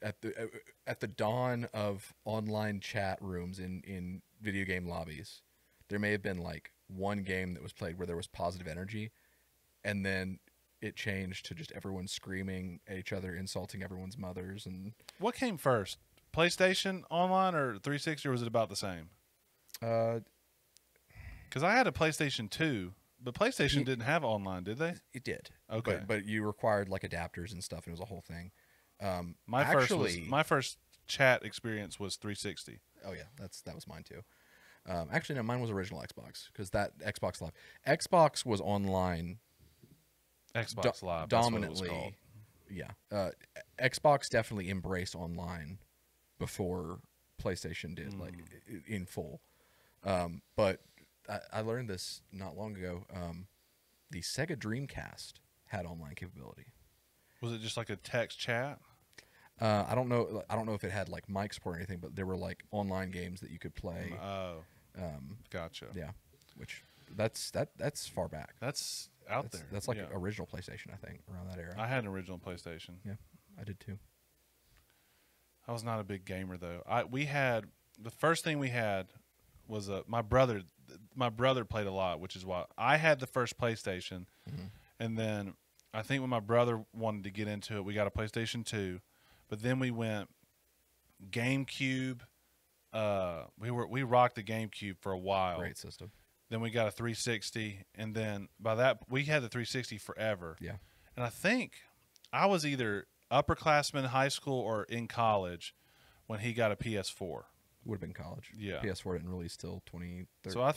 at the dawn of online chat rooms in video game lobbies, there may have been, like, one game that was played where there was positive energy, and then it changed to just everyone screaming at each other, insulting everyone's mothers. And what came first? PlayStation Online or 360, or was it about the same? Because I had a PlayStation 2, but PlayStation didn't have online, did they? It did. Okay. But you required like adapters and stuff, and it was a whole thing. My first chat experience was 360. Oh yeah, that was mine too. Actually, no, mine was original Xbox, because that Xbox Live. Xbox was online. Xbox Live, dominantly. That's what it was called. Yeah. Xbox definitely embraced online before PlayStation did, like in full. But I learned this not long ago. The Sega Dreamcast had online capability. Was it just like a text chat? I don't know if it had like mic support or anything, but there were like online games that you could play. Oh, gotcha. Yeah. which that's far back. That's out there. That's like yeah. original PlayStation, I think, around that era. I had an original PlayStation. Yeah, I did too. I was not a big gamer though. We had the first thing we had was my brother. My brother played a lot, which is why I had the first PlayStation, and then I think when my brother wanted to get into it, we got a PlayStation 2, but then we went GameCube. We rocked the GameCube for a while. Great system. Then we got a 360, and then by that we had the 360 forever. Yeah. And I think I was either upperclassman in high school or in college when he got a PS4. Would have been college. Yeah. PS4 didn't release till 2013. So I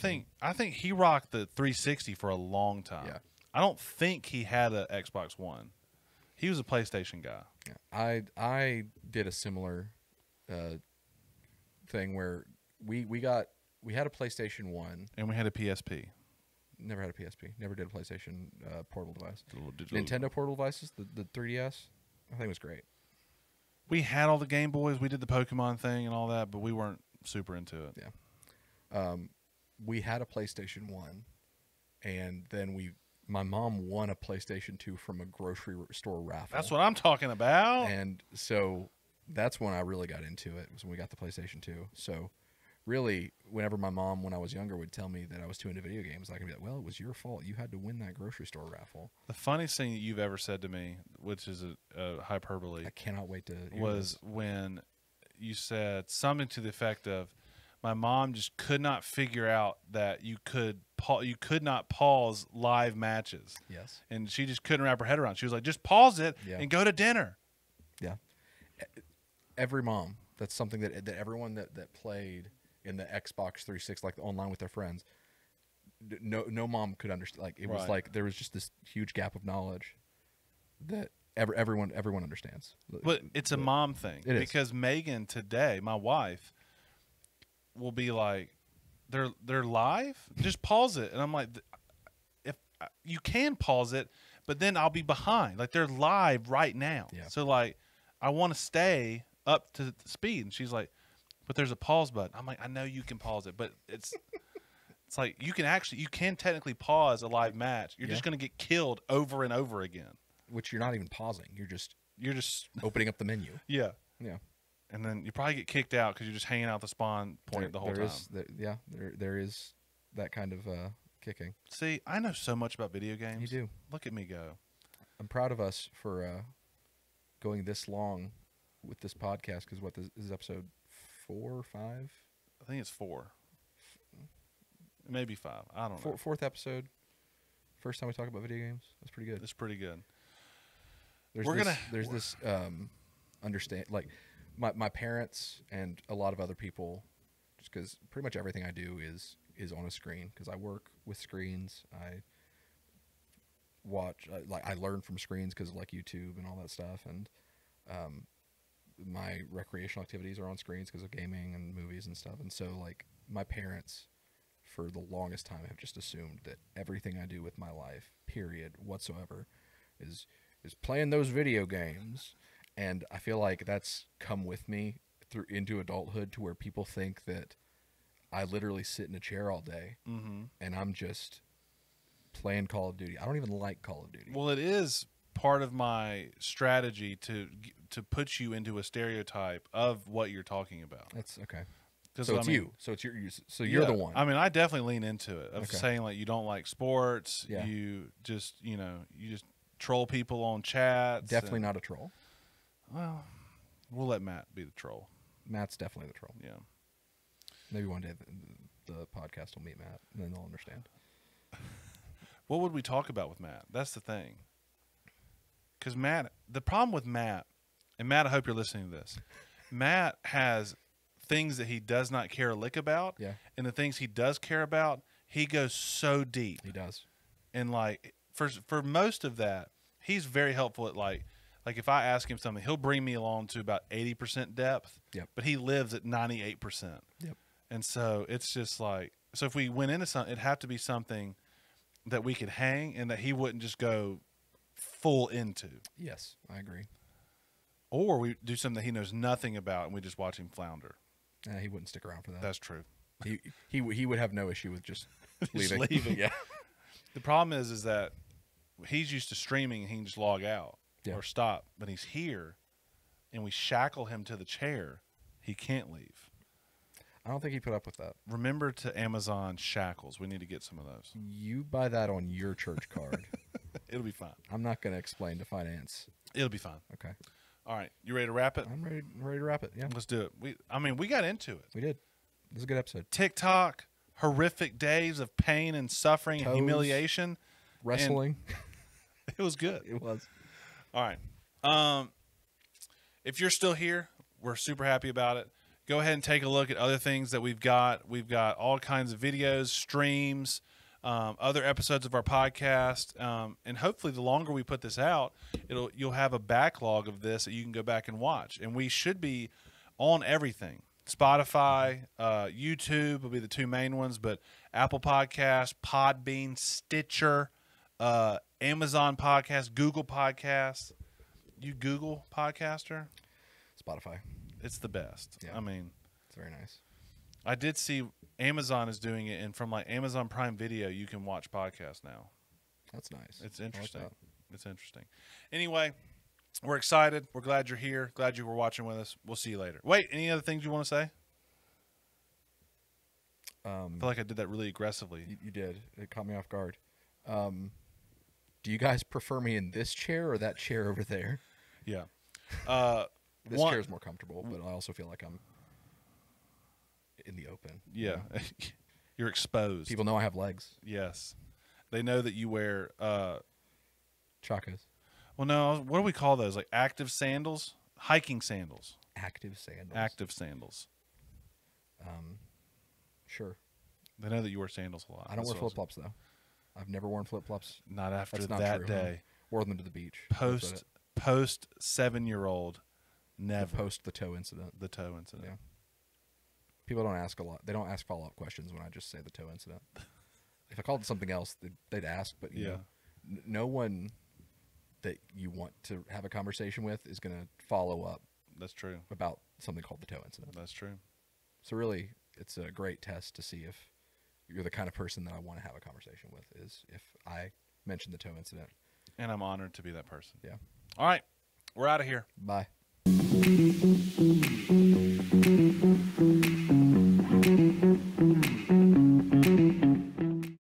think he rocked the 360 for a long time. Yeah. I don't think he had an Xbox One. He was a PlayStation guy. Yeah. I did a similar thing where we had a PlayStation 1. And we had a PSP. Never had a PSP. Never did a PlayStation portable device. Nintendo portable devices, the 3DS, I think it was great. We had all the Game Boys. We did the Pokemon thing and all that, but we weren't super into it. Yeah. We had a PlayStation 1, and then my mom won a PlayStation 2 from a grocery store raffle. That's what I'm talking about. And so that's when I really got into it, was when we got the PlayStation 2. So really, whenever my mom, when I was younger, would tell me that I was too into video games, I could be like, well, it was your fault. You had to win that grocery store raffle. The funniest thing that you've ever said to me, which is a hyperbole, I cannot wait to hear was this. when you said something to the effect of, my mom just could not figure out that you could not pause live matches. Yes. And she just couldn't wrap her head around it. She was like, just pause it and go to dinner. Yeah. Every mom, that's something that everyone that played in the Xbox 360, like online with their friends, no mom could understand. Like it was like there was just this huge gap of knowledge that everyone understands. But it's a mom thing. It is. Because Megan today, my wife, will be like, they're live? Just pause it. And I'm like, if you can pause it, but then I'll be behind. Like they're live right now. Yeah. So like I want to stay up to speed. And she's like, but there's a pause button. I'm like, I know you can pause it, but it's like you can technically pause a live match. You're just going to get killed over and over again. Which you're not even pausing. You're just opening up the menu. Yeah. Yeah. And then you probably get kicked out because you're just hanging out the spawn point the whole time. There is that kind of kicking. See, I know so much about video games. You do. Look at me go. I'm proud of us for going this long with this podcast, because this is episode 4 or 5? I think it's 4. Maybe 5. I don't know. Fourth episode. First time we talk about video games. That's pretty good. It's pretty good. There's this understand, like my parents and a lot of other people, just because pretty much everything I do is on a screen, because I work with screens. I watch, I learn from screens because of like YouTube and all that stuff, and my recreational activities are on screens because of gaming and movies and stuff. And so like my parents, for the longest time, have just assumed that everything I do with my life, period, whatsoever, is playing those video games. And I feel like that's come with me through into adulthood, to where people think that I literally sit in a chair all day and I'm just playing Call of Duty. I don't even like Call of Duty. Well, it is part of my strategy to put you into a stereotype of what you're talking about. That's okay. So it's you. So it's you're the one. I mean, I definitely lean into it of Okay. saying like you don't like sports. Yeah. You just troll people on chats. Definitely not a troll. Well, we'll let Matt be the troll. Matt's definitely the troll. Yeah. Maybe one day the podcast will meet Matt, and then they'll understand. What would we talk about with Matt? That's the thing. Because Matt, the problem with Matt, and Matt, I hope you're listening to this. Matt has things that he does not care a lick about. Yeah. And the things he does care about, he goes so deep. He does. And like for most of that, he's very helpful at like if I ask him something, he'll bring me along to about 80% depth. Yep. But he lives at 98%. Yep. And so it's just like, so if we went into something, it'd have to be something that we could hang and that he wouldn't just go full into. Yes, I agree. Or we do something that he knows nothing about and we just watch him flounder. He wouldn't stick around for that. That's true. He would have no issue with just Just leaving. leaving. Yeah. The problem is that he's used to streaming and he can just log out or stop. But he's here, and we shackle him to the chair. He can't leave. I don't think he put up with that. Remember to Amazon shackles. We need to get some of those. You buy that on your church card. It'll be fine. I'm not going to explain to finance. It'll be fine. Okay. All right. You ready to wrap it? I'm ready to wrap it. Yeah. Let's do it. We got into it. We did. This is a good episode. TikTok, horrific days of pain and suffering and humiliation. Wrestling. It was good. It was. All right. If you're still here, we're super happy about it. Go ahead and take a look at other things that we've got. We've got all kinds of videos, streams, other episodes of our podcast, and hopefully, the longer we put this out, you'll have a backlog of this that you can go back and watch. And we should be on everything: Spotify, YouTube will be the two main ones, but Apple Podcasts, Podbean, Stitcher, Amazon Podcasts, Google Podcasts. You Google Podcaster? Spotify. It's the best. Yeah. I mean, it's very nice. I did see Amazon is doing it, and from like Amazon Prime Video, you can watch podcasts now. That's nice. It's interesting. Like It's interesting. Anyway, we're excited. We're glad you're here. Glad you were watching with us. We'll see you later. Wait, any other things you want to say? I feel like I did that really aggressively. You did. It caught me off guard. Do you guys prefer me in this chair or that chair over there? Yeah. This chair is more comfortable, but I also feel like I'm in the open. Yeah. You're exposed. People know I have legs. Yes. They know that you wear Chacos. well, no, what do we call those? Like active sandals? Hiking sandals. Active sandals. Active sandals. Sure. They know that you wear sandals a lot. I don't That's wear what flip flops though. I've never worn flip flops. Not after That's not that true. day. Wore them to the beach. Post 7-year-old. Never. Post the toe incident. The toe incident. Yeah. People don't ask a lot. They don't ask follow up questions when I just say the toe incident. If I called it something else, they'd ask. But you know, no one that you want to have a conversation with is going to follow up. That's true. About something called the toe incident. That's true. So really, it's a great test to see if you're the kind of person that I want to have a conversation with. Is if I mention the toe incident. And I'm honored to be that person. Yeah. All right. We're out of here. Bye.